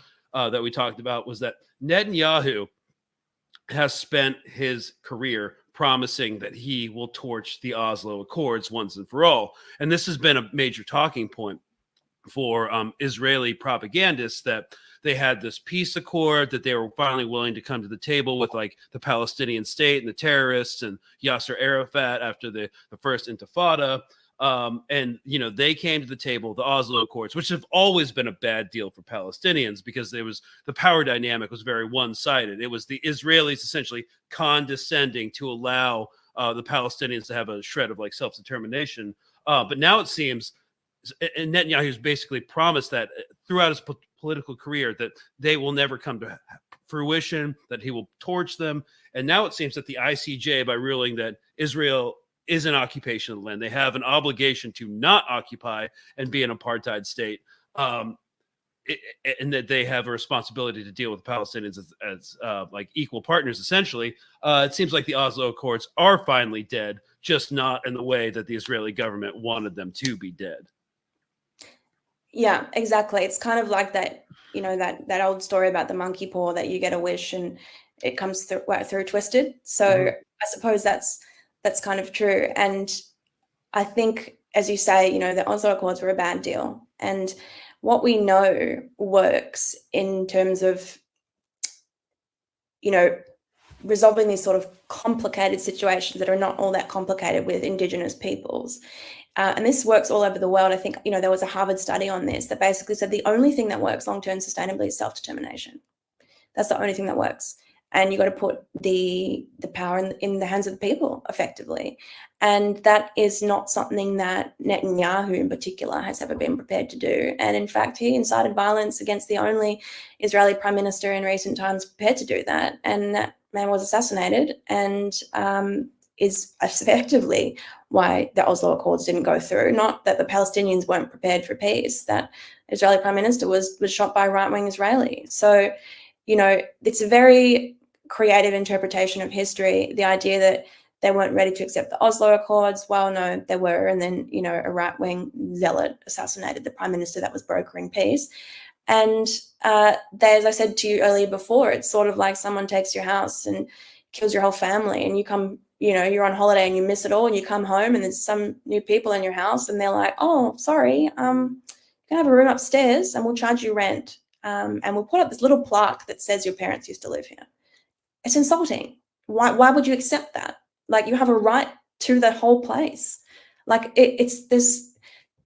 we talked about was that Netanyahu has spent his career promising that he will torch the Oslo Accords once and for all. And this has been a major talking point for Israeli propagandists, that they had this peace accord, that they were finally willing to come to the table with like the Palestinian state and the terrorists and Yasser Arafat after the first Intifada. And they came to the table, the Oslo Accords, which have always been a bad deal for Palestinians because the power dynamic was very one-sided. It was the Israelis essentially condescending to allow the Palestinians to have a shred of like self-determination. But now it seems, and Netanyahu's basically promised that throughout his political career, that they will never come to fruition, that he will torch them. And now it seems that the ICJ, by ruling that Israel is an occupation of the land, they have an obligation to not occupy and be an apartheid state, and that they have a responsibility to deal with Palestinians as like equal partners, essentially. It seems like the Oslo Accords are finally dead, just not in the way that the Israeli government wanted them to be dead. Yeah, exactly. It's kind of like that, that old story about the monkey paw, that you get a wish and it comes through twisted. So I suppose that's kind of true. And I think, as you say, the Oslo Accords were a bad deal. And what we know works in terms of, resolving these sort of complicated situations that are not all that complicated with Indigenous peoples. And this works all over the world. I think, there was a Harvard study on this that basically said the only thing that works long-term sustainably is self-determination. That's the only thing that works. And you got to put the power in the hands of the people effectively. And that is not something that Netanyahu in particular has ever been prepared to do. And in fact, he incited violence against the only Israeli prime minister in recent times prepared to do that. And that man was assassinated, and is effectively why the Oslo Accords didn't go through. Not that the Palestinians weren't prepared for peace, that Israeli prime minister was shot by a right-wing Israeli. So, it's a very creative interpretation of history, the idea that they weren't ready to accept the Oslo Accords. Well, no, they were. And then, a right-wing zealot assassinated the prime minister that was brokering peace. And as I said to you earlier before, it's sort of like someone takes your house and kills your whole family, and you come, you're on holiday and you miss it all, and you come home and there's some new people in your house and they're like, oh, sorry, you can have a room upstairs and we'll charge you rent. And we'll put up this little plaque that says your parents used to live here. It's insulting. Why would you accept that? Like, you have a right to the whole place. Like, it's this,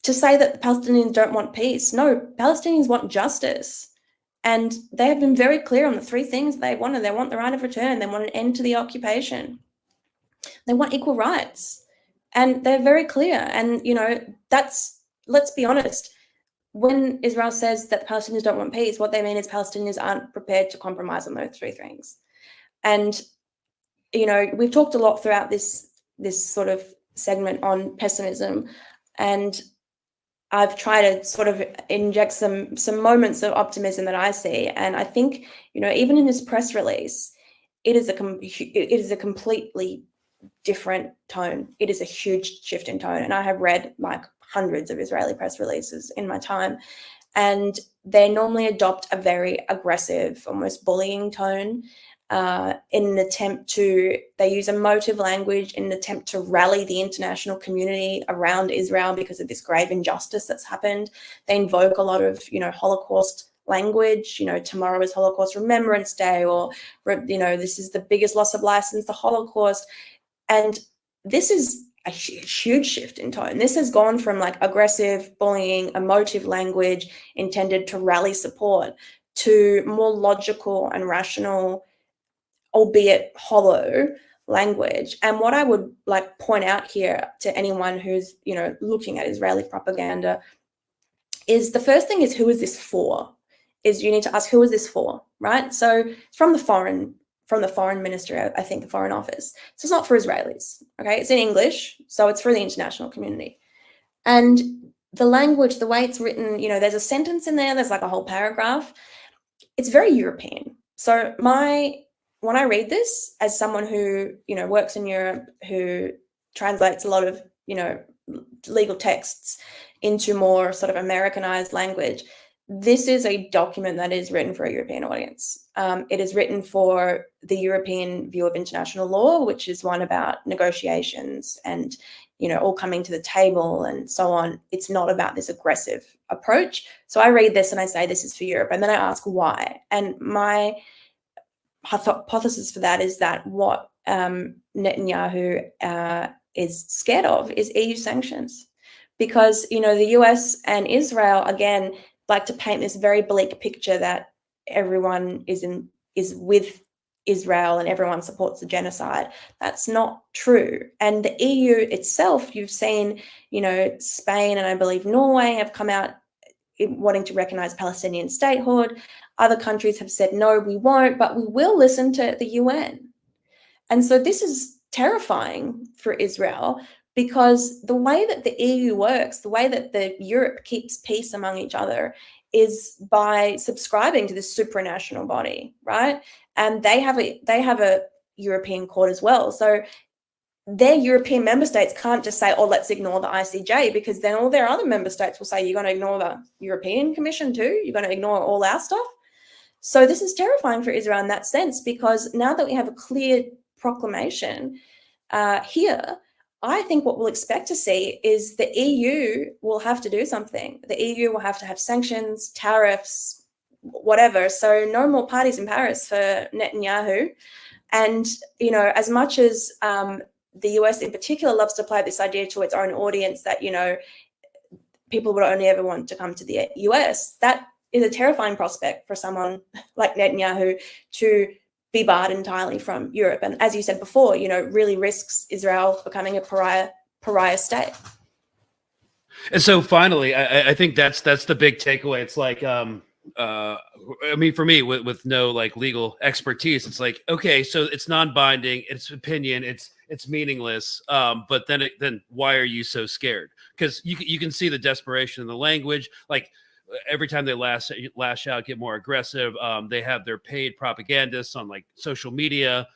to say that the Palestinians don't want peace. No, Palestinians want justice. And they have been very clear on the three things they wanted. They want the right of return. They want an end to the occupation. They want equal rights. And they're very clear. And, let's be honest, when Israel says that the Palestinians don't want peace, what they mean is Palestinians aren't prepared to compromise on those three things. And, we've talked a lot throughout this sort of segment on pessimism, and I've tried to sort of inject some moments of optimism that I see. And I think, even in this press release, it is a completely different tone. It is a huge shift in tone. And I have read like hundreds of Israeli press releases in my time, and they normally adopt a very aggressive, almost bullying tone in an attempt to, they use emotive language in an attempt to rally the international community around Israel because of this grave injustice that's happened. They invoke a lot of, Holocaust language, tomorrow is Holocaust Remembrance Day, or, this is the biggest loss of life since the Holocaust. And this is a huge shift in tone. This has gone from like aggressive, bullying, emotive language intended to rally support to more logical and rational, albeit hollow, language. And what I would like point out here to anyone who's, you know, looking at Israeli propaganda is the first thing is, who is this for? Is you need to ask, who is this for, right? So it's from the foreign ministry, I think, the Foreign Office. So it's not for Israelis, okay? It's in English, so it's for the international community. And the language, the way it's written, you know, there's a sentence in there, there's like a whole paragraph. It's very European. So when I read this as someone who, you know, works in Europe, who translates a lot of, you know, legal texts into more sort of Americanized language, this is a document that is written for a European audience. It is written for the European view of international law, which is one about negotiations and, you know, all coming to the table and so on. It's not about this aggressive approach. So I read this and I say, this is for Europe. And then I ask why. And my hypothesis for that is that what Netanyahu is scared of is EU sanctions. Because, you know, the US and Israel, again, like to paint this very bleak picture that everyone is with Israel and everyone supports the genocide. That's not true. And the EU itself, you've seen, you know, Spain and I believe Norway have come out wanting to recognize Palestinian statehood. Other countries have said, no, we won't, but we will listen to the UN. And so this is terrifying for Israel, because the way that the EU works, the way that the Europe keeps peace among each other, is by subscribing to this supranational body, right? And they have a European court as well. So their European member states can't just say, oh, let's ignore the ICJ, because then all their other member states will say, you're going to ignore the European Commission too? You're going to ignore all our stuff? So this is terrifying for Israel in that sense, because now that we have a clear proclamation here, I think what we'll expect to see is the EU will have to do something. The EU will have to have sanctions, tariffs, whatever. So no more parties in Paris for Netanyahu. And, you know, as much as the US in particular loves to play this idea to its own audience that, you know, people would only ever want to come to the US, that is a terrifying prospect for someone like Netanyahu to be barred entirely from Europe. And as you said before, you know, really risks Israel becoming a pariah state. And so finally, I think that's the big takeaway. It's like, I mean, for me, with no like legal expertise, it's like, okay, so it's non-binding, it's opinion, it's meaningless. But then why are you so scared? Because you can see the desperation in the language. Like every time they lash out, get more aggressive. They have their paid propagandists on like social media,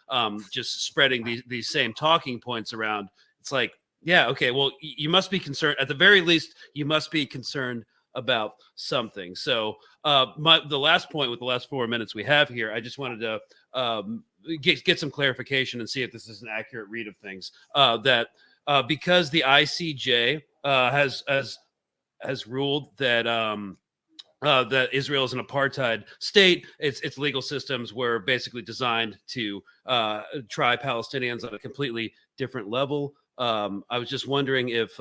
just spreading these same talking points around. It's like, yeah, okay, well, you must be concerned. At the very least, you must be concerned about something. So the last point with the last 4 minutes we have here, I just wanted to get some clarification and see if this is an accurate read of things. That because the ICJ has ruled that that Israel is an apartheid state, its legal systems were basically designed to try Palestinians on a completely different level. I was just wondering if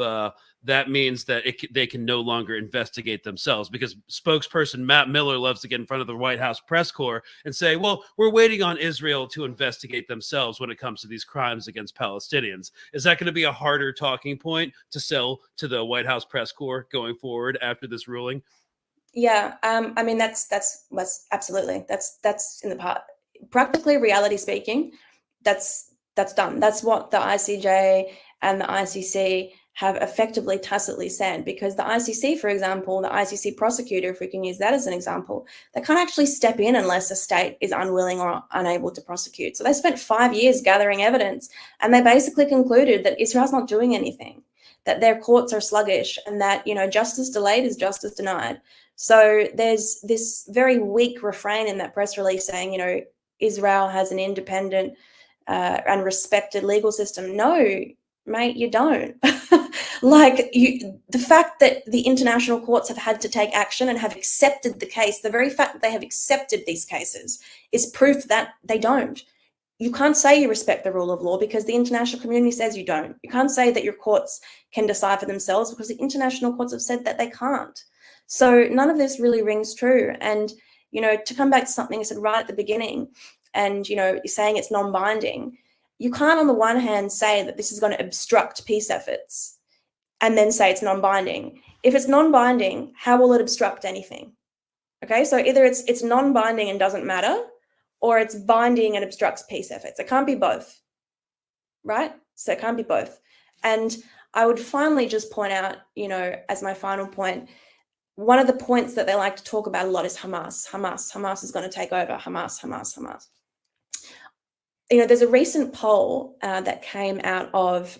that means that they can no longer investigate themselves, because spokesperson Matt Miller loves to get in front of the White House press corps and say, well, we're waiting on Israel to investigate themselves when it comes to these crimes against Palestinians. Is that going to be a harder talking point to sell to the White House press corps going forward after this ruling? Yeah, I mean, that's absolutely, that's in the part. Practically, reality speaking, that's done. That's what the ICJ and the ICC have effectively tacitly said, because the ICC, for example, the ICC prosecutor, if we can use that as an example, they can't actually step in unless a state is unwilling or unable to prosecute. So they spent 5 years gathering evidence, and they basically concluded that Israel's not doing anything, that their courts are sluggish, and that, you know, justice delayed is justice denied. So there's this very weak refrain in that press release saying, you know, Israel has an independent and respected legal system. No, mate, you don't. The fact that the international courts have had to take action and have accepted the case, the very fact that they have accepted these cases is proof that they don't. You can't say you respect the rule of law because the international community says you don't. You can't say that your courts can decide for themselves because the international courts have said that they can't. So none of this really rings true. And, to come back to something I said right at the beginning, and, you're saying it's non-binding, you can't on the one hand say that this is going to obstruct peace efforts and then say it's non-binding. If it's non-binding, how will it obstruct anything? Okay, so either it's non-binding and doesn't matter, or it's binding and obstructs peace efforts. It can't be both, right? So it can't be both. And I would finally just point out, as my final point, one of the points that they like to talk about a lot is Hamas. Hamas is going to take over. Hamas. There's a recent poll that came out of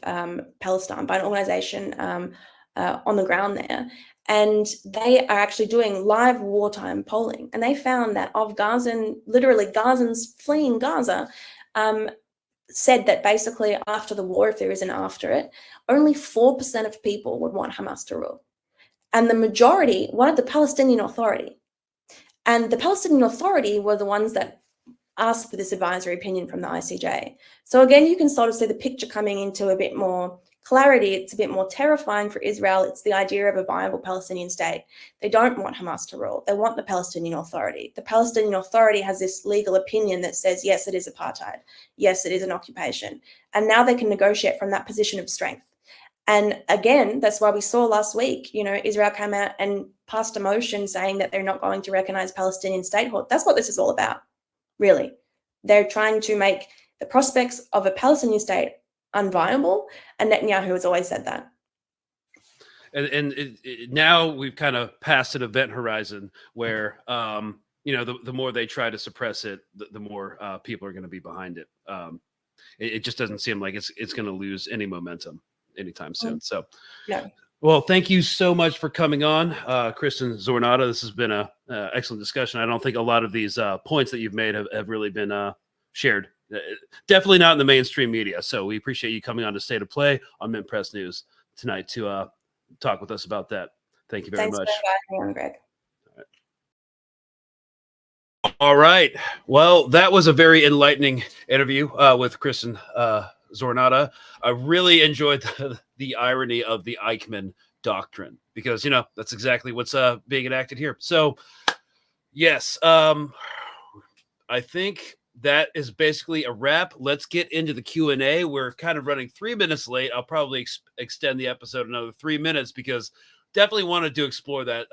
Palestine by an organization on the ground there, and they are actually doing live wartime polling. And they found that of Gazans fleeing Gaza, said that basically after the war, if there is an after it, only 4% of people would want Hamas to rule. And the majority wanted the Palestinian Authority. And the Palestinian Authority were the ones that asked for this advisory opinion from the ICJ. So again, you can sort of see the picture coming into a bit more clarity. It's a bit more terrifying for Israel. It's the idea of a viable Palestinian state. They don't want Hamas to rule. They want the Palestinian Authority. The Palestinian Authority has this legal opinion that says, yes, it is apartheid. Yes, it is an occupation. And now they can negotiate from that position of strength. And again, that's why we saw last week, Israel came out and passed a motion saying that they're not going to recognize Palestinian statehood. That's what this is all about, really. They're trying to make the prospects of a Palestinian state unviable, and Netanyahu has always said that. And now we've kind of passed an event horizon where, the more they try to suppress it, the more people are going to be behind it. It just doesn't seem like it's going to lose any momentum anytime soon. So, no. Well, thank you so much for coming on, Kristen Zornada. This has been an excellent discussion. I don't think a lot of these points that you've made have really been shared. Definitely not in the mainstream media. So we appreciate you coming on to State of Play on Mint Press News tonight to talk with us about that. Thank you very much. Thanks for inviting me on, Greg. All right. Well, that was a very enlightening interview with Kristen Zornada. I really enjoyed the irony of the Eichmann doctrine because, that's exactly what's being enacted here. So, yes, I think that is basically a wrap. Let's get into the Q&A. We're kind of running 3 minutes late. I'll probably extend the episode another 3 minutes because definitely wanted to explore that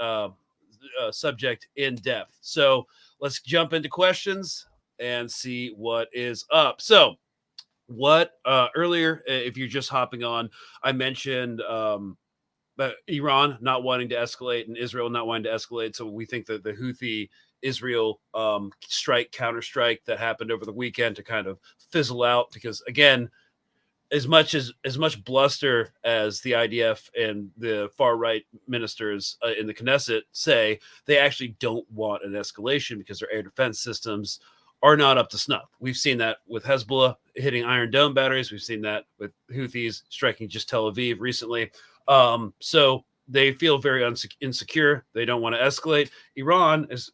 subject in depth. So let's jump into questions and see what is up. So what earlier, if you're just hopping on, I mentioned Iran not wanting to escalate and Israel not wanting to escalate. So we think that the Houthi Israel counterstrike that happened over the weekend to kind of fizzle out because, again, as much bluster as the IDF and the far right ministers in the Knesset say, they actually don't want an escalation because their air defense systems are not up to snuff. We've seen that with Hezbollah hitting Iron Dome batteries. We've seen that with Houthis striking just Tel Aviv recently. So they feel very insecure. They don't want to escalate. Iran is,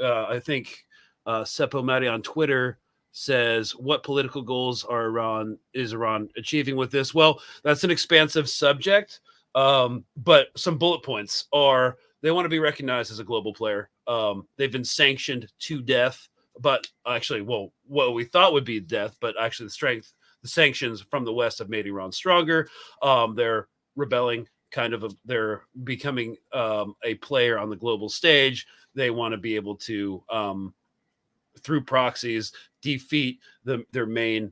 I think, Seppo Madi on Twitter says, what political goals is Iran achieving with this? Well, that's an expansive subject. But some bullet points are they want to be recognized as a global player. They've been sanctioned to death. But actually, well, what we thought would be death, but actually the sanctions from the West have made Iran stronger. They're rebelling, they're becoming a player on the global stage. They want to be able to, through proxies, defeat their main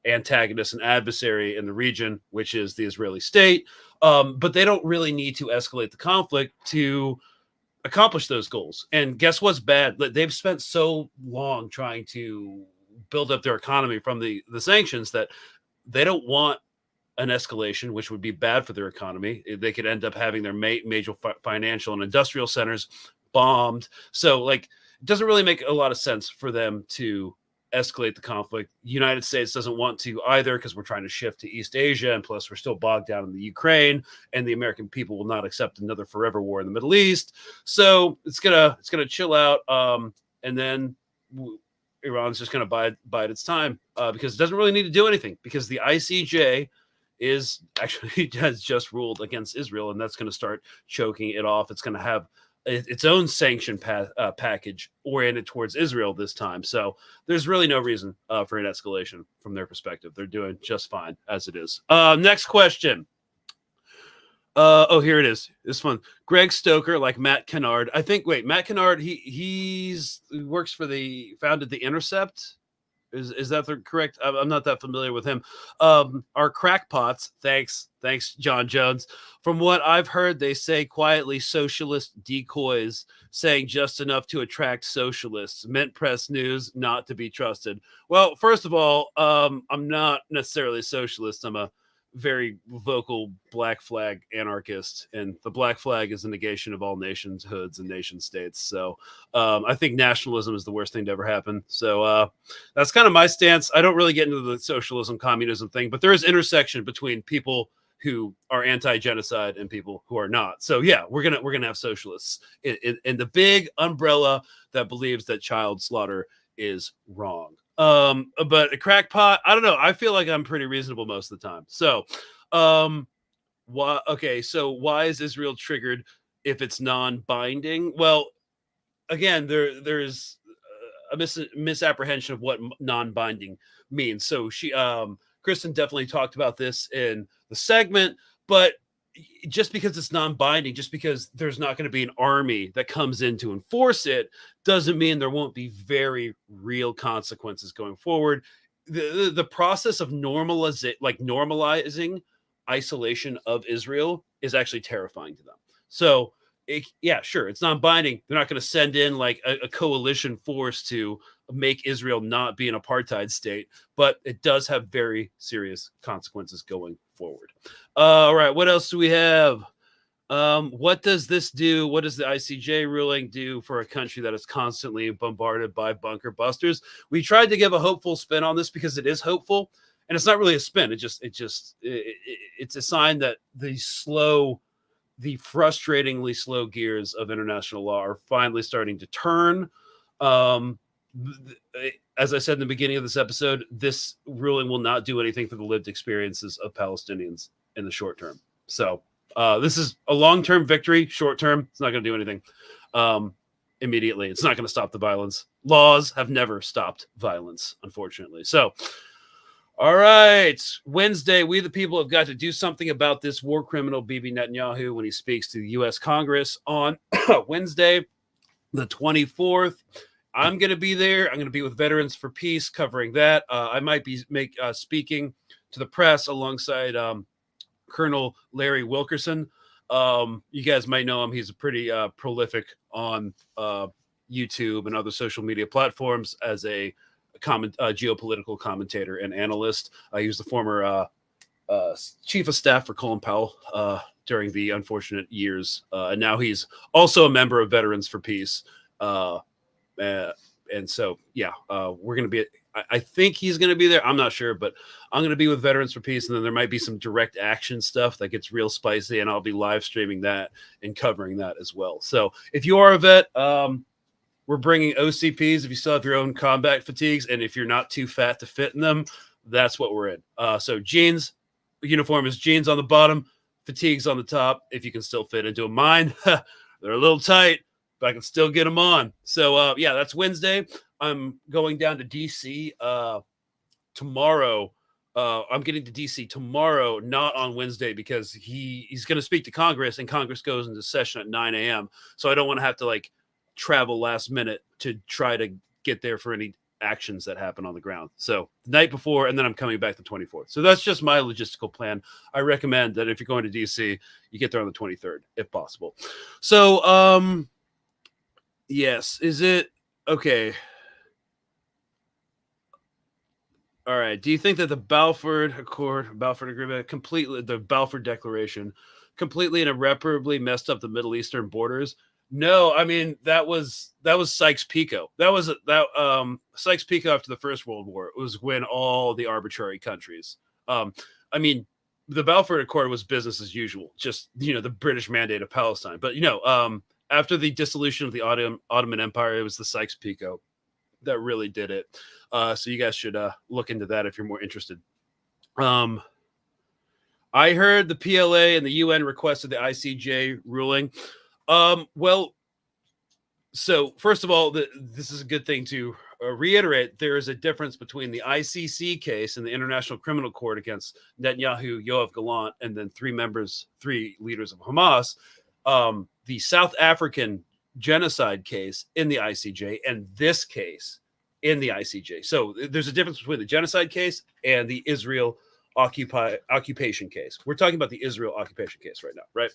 antagonist and adversary in the region, which is the Israeli state. But they don't really need to escalate the conflict to accomplish those goals. And guess what's bad? They've spent so long trying to build up their economy from the sanctions that they don't want an escalation, which would be bad for their economy. They could end up having their major financial and industrial centers bombed. So it doesn't really make a lot of sense for them to escalate the conflict. The United States doesn't want to either because we're trying to shift to East Asia, and plus we're still bogged down in the Ukraine, and the American people will not accept another forever war in the Middle East. So it's gonna chill out, and then Iran's just gonna bide its time because it doesn't really need to do anything because the ICJ has just ruled against Israel, and that's going to start choking it off. It's going to have its own sanction package oriented towards Israel this time. So there's really no reason for an escalation from their perspective. They're doing just fine as it is. Next question. Here it is. This one. Greg Stoker, like Matt Kennard. I think. Wait, Matt Kennard. He works for founded The Intercept. Is that the correct? I'm not that familiar with him. Are crackpots. Thanks, John Jones. From what I've heard, they say quietly socialist decoys, saying just enough to attract socialists. Mint press news, not to be trusted. Well, first of all, I'm not necessarily a socialist. I'm a very vocal black flag anarchist, and the black flag is a negation of all nations, hoods, and nation states. So I think nationalism is the worst thing to ever happen. So that's kind of my stance. I don't really get into the socialism communism thing, but there is intersection between people who are anti-genocide and people who are not. So yeah, we're gonna have socialists in the big umbrella that believes that child slaughter is wrong. But a crackpot, I don't know. I feel like I'm pretty reasonable most of the time. So, so why is Israel triggered if it's non-binding? Well, again, there's a misapprehension of what non-binding means. So Kristen definitely talked about this in the segment, but just because it's non-binding, just because there's not going to be an army that comes in to enforce it, doesn't mean there won't be very real consequences going forward. The process of normalizing isolation of Israel is actually terrifying to them. So sure, it's non-binding. They're not going to send in like a coalition force to make Israel not be an apartheid state, but it does have very serious consequences going forward. All right, what else do we have? What does this do? What does the ICJ ruling do for a country that is constantly bombarded by bunker busters? We tried to give a hopeful spin on this because it is hopeful, and it's not really a spin. It's a sign that the frustratingly slow gears of international law are finally starting to turn. As I said in the beginning of this episode, this ruling will not do anything for the lived experiences of Palestinians in the short term. So this is a long-term victory. Short term, it's not going to do anything immediately. It's not going to stop the violence. Laws have never stopped violence, unfortunately. So, all right, Wednesday, we the people have got to do something about this war criminal Bibi Netanyahu when he speaks to the U.S. Congress on Wednesday, the 24th. I'm going to be there. I'm going to be with Veterans for Peace covering that. I might be speaking to the press alongside Colonel Larry Wilkerson. You guys might know him. He's a pretty prolific on YouTube and other social media platforms as a geopolitical commentator and analyst. He was the former chief of staff for Colin Powell during the unfortunate years. And now he's also a member of Veterans for Peace. And so, we're going to be, I think he's going to be there. I'm not sure, but I'm going to be with Veterans for Peace. And then there might be some direct action stuff that gets real spicy, and I'll be live streaming that and covering that as well. So if you are a vet, we're bringing OCPs if you still have your own combat fatigues. And if you're not too fat to fit in them, that's what we're in. So jeans, uniform is jeans on the bottom, fatigues on the top. If you can still fit into them. Mine, they're a little tight, but I can still get them on. So that's Wednesday. I'm going down to DC tomorrow. I'm getting to DC tomorrow, not on Wednesday, because he's going to speak to Congress, and Congress goes into session at 9 a.m. So I don't want to have to travel last minute to try to get there for any actions that happen on the ground. So the night before, and then I'm coming back the 24th. So that's just my logistical plan. I recommend that if you're going to DC, you get there on the 23rd, if possible. So, yes, is it okay? All right. Do you think that the Balfour Agreement, the Balfour Declaration, completely and irreparably messed up the Middle Eastern borders? No, I mean that was Sykes-Picot. Sykes-Picot after the First World War. It was when all the arbitrary countries. I mean, the Balfour Accord was business as usual. Just the British Mandate of Palestine. But after the dissolution of the Ottoman Empire, it was the Sykes-Picot that really did it. So you guys should look into that if you're more interested. I heard the PLA and the UN requested the ICJ ruling. Well, So first of all, this is a good thing to reiterate. There is a difference between the ICC case and the International Criminal Court against Netanyahu, Yoav Gallant, and then three leaders of Hamas. The South African genocide case in the ICJ and this case in the ICJ. So there's a difference between the genocide case and the Israel occupation case. We're talking about the Israel occupation case right now, right?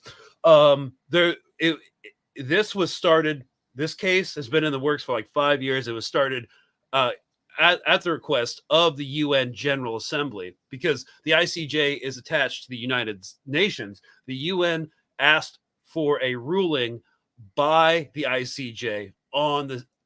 This was started. This case has been in the works for like 5 years. It was started at the request of the UN General Assembly because the ICJ is attached to the United Nations. The UN asked for a ruling by the ICJ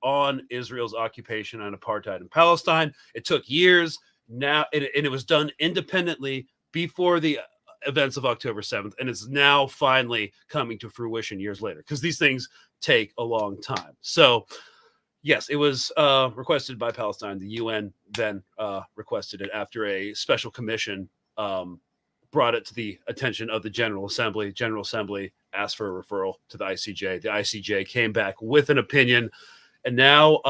on Israel's occupation and apartheid in Palestine. It took years now, and it was done independently before the events of October 7th, and it's now finally coming to fruition years later because these things take a long time. So yes, it was requested by Palestine. The UN then requested it after a special commission brought it to the attention of the General Assembly. General Assembly asked for a referral to the ICJ. The ICJ came back with an opinion, and now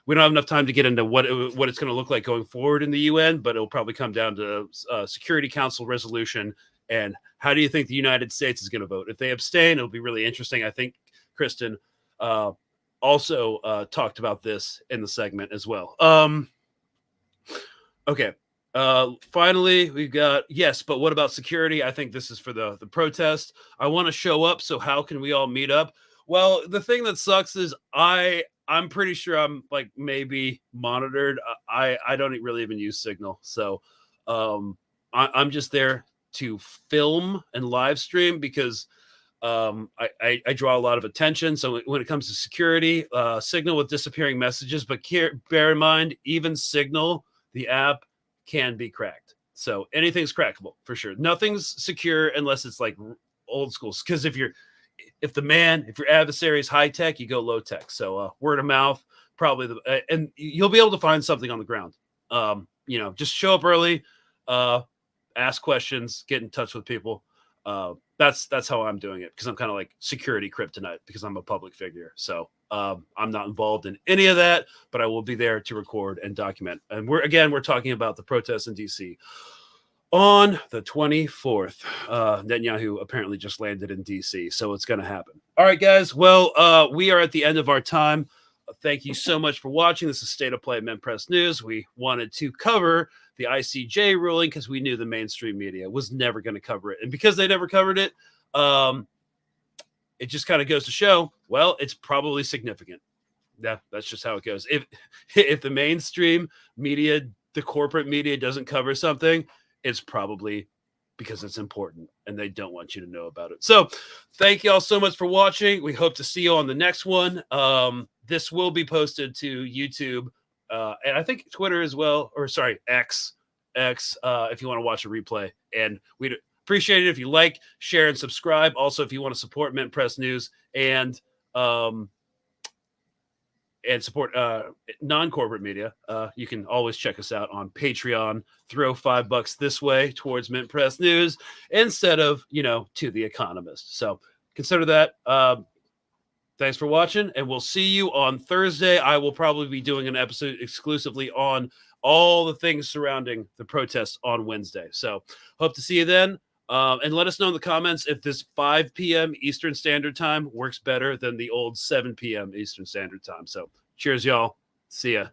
we don't have enough time to get into what it's going to look like going forward in the UN, but it'll probably come down to Security Council resolution. And how do you think the United States is going to vote? If they abstain, it'll be really interesting. I think Kristen also talked about this in the segment as well. Okay. Finally, we've got, yes, but what about security? I think this is for the protest. I want to show up. So how can we all meet up? Well, the thing that sucks is I'm pretty sure I'm like maybe monitored. I don't really even use Signal. So I'm just there to film and live stream because I draw a lot of attention. So when it comes to security, Signal with disappearing messages, but bear in mind, even Signal, the app, can be cracked. So anything's crackable for sure. Nothing's secure unless it's like old school. Because if your adversary is high tech, you go low tech. So word of mouth, probably and you'll be able to find something on the ground. Just show up early, ask questions, get in touch with people. That's how I'm doing it because I'm kind of like security kryptonite because I'm a public figure. So I'm not involved in any of that, but I will be there to record and document. And we're talking about the protests in DC on the 24th. Netanyahu apparently just landed in DC, so it's going to happen. All right, guys. Well, we are at the end of our time. Thank you so much for watching. This is State of Play Men Press News. We wanted to cover the ICJ ruling because we knew the mainstream media was never going to cover it. And because they never covered it, it just kind of goes to show, well, it's probably significant. Yeah, that's just how it goes. If the mainstream media, the corporate media doesn't cover something, it's probably because it's important and they don't want you to know about it. So thank you all so much for watching. We hope to see you on the next one. This will be posted to YouTube and I think Twitter as well, or sorry, X, if you want to watch a replay. And we'd appreciate it if you like, share, and subscribe. Also, if you want to support Mint Press News and support non-corporate media, you can always check us out on Patreon. Throw $5 this way towards Mint Press News instead of, to The Economist. So consider that. Thanks for watching, and we'll see you on Thursday. I will probably be doing an episode exclusively on all the things surrounding the protests on Wednesday. So hope to see you then. And let us know in the comments if this 5 p.m. Eastern Standard Time works better than the old 7 p.m. Eastern Standard Time. So cheers, y'all. See ya.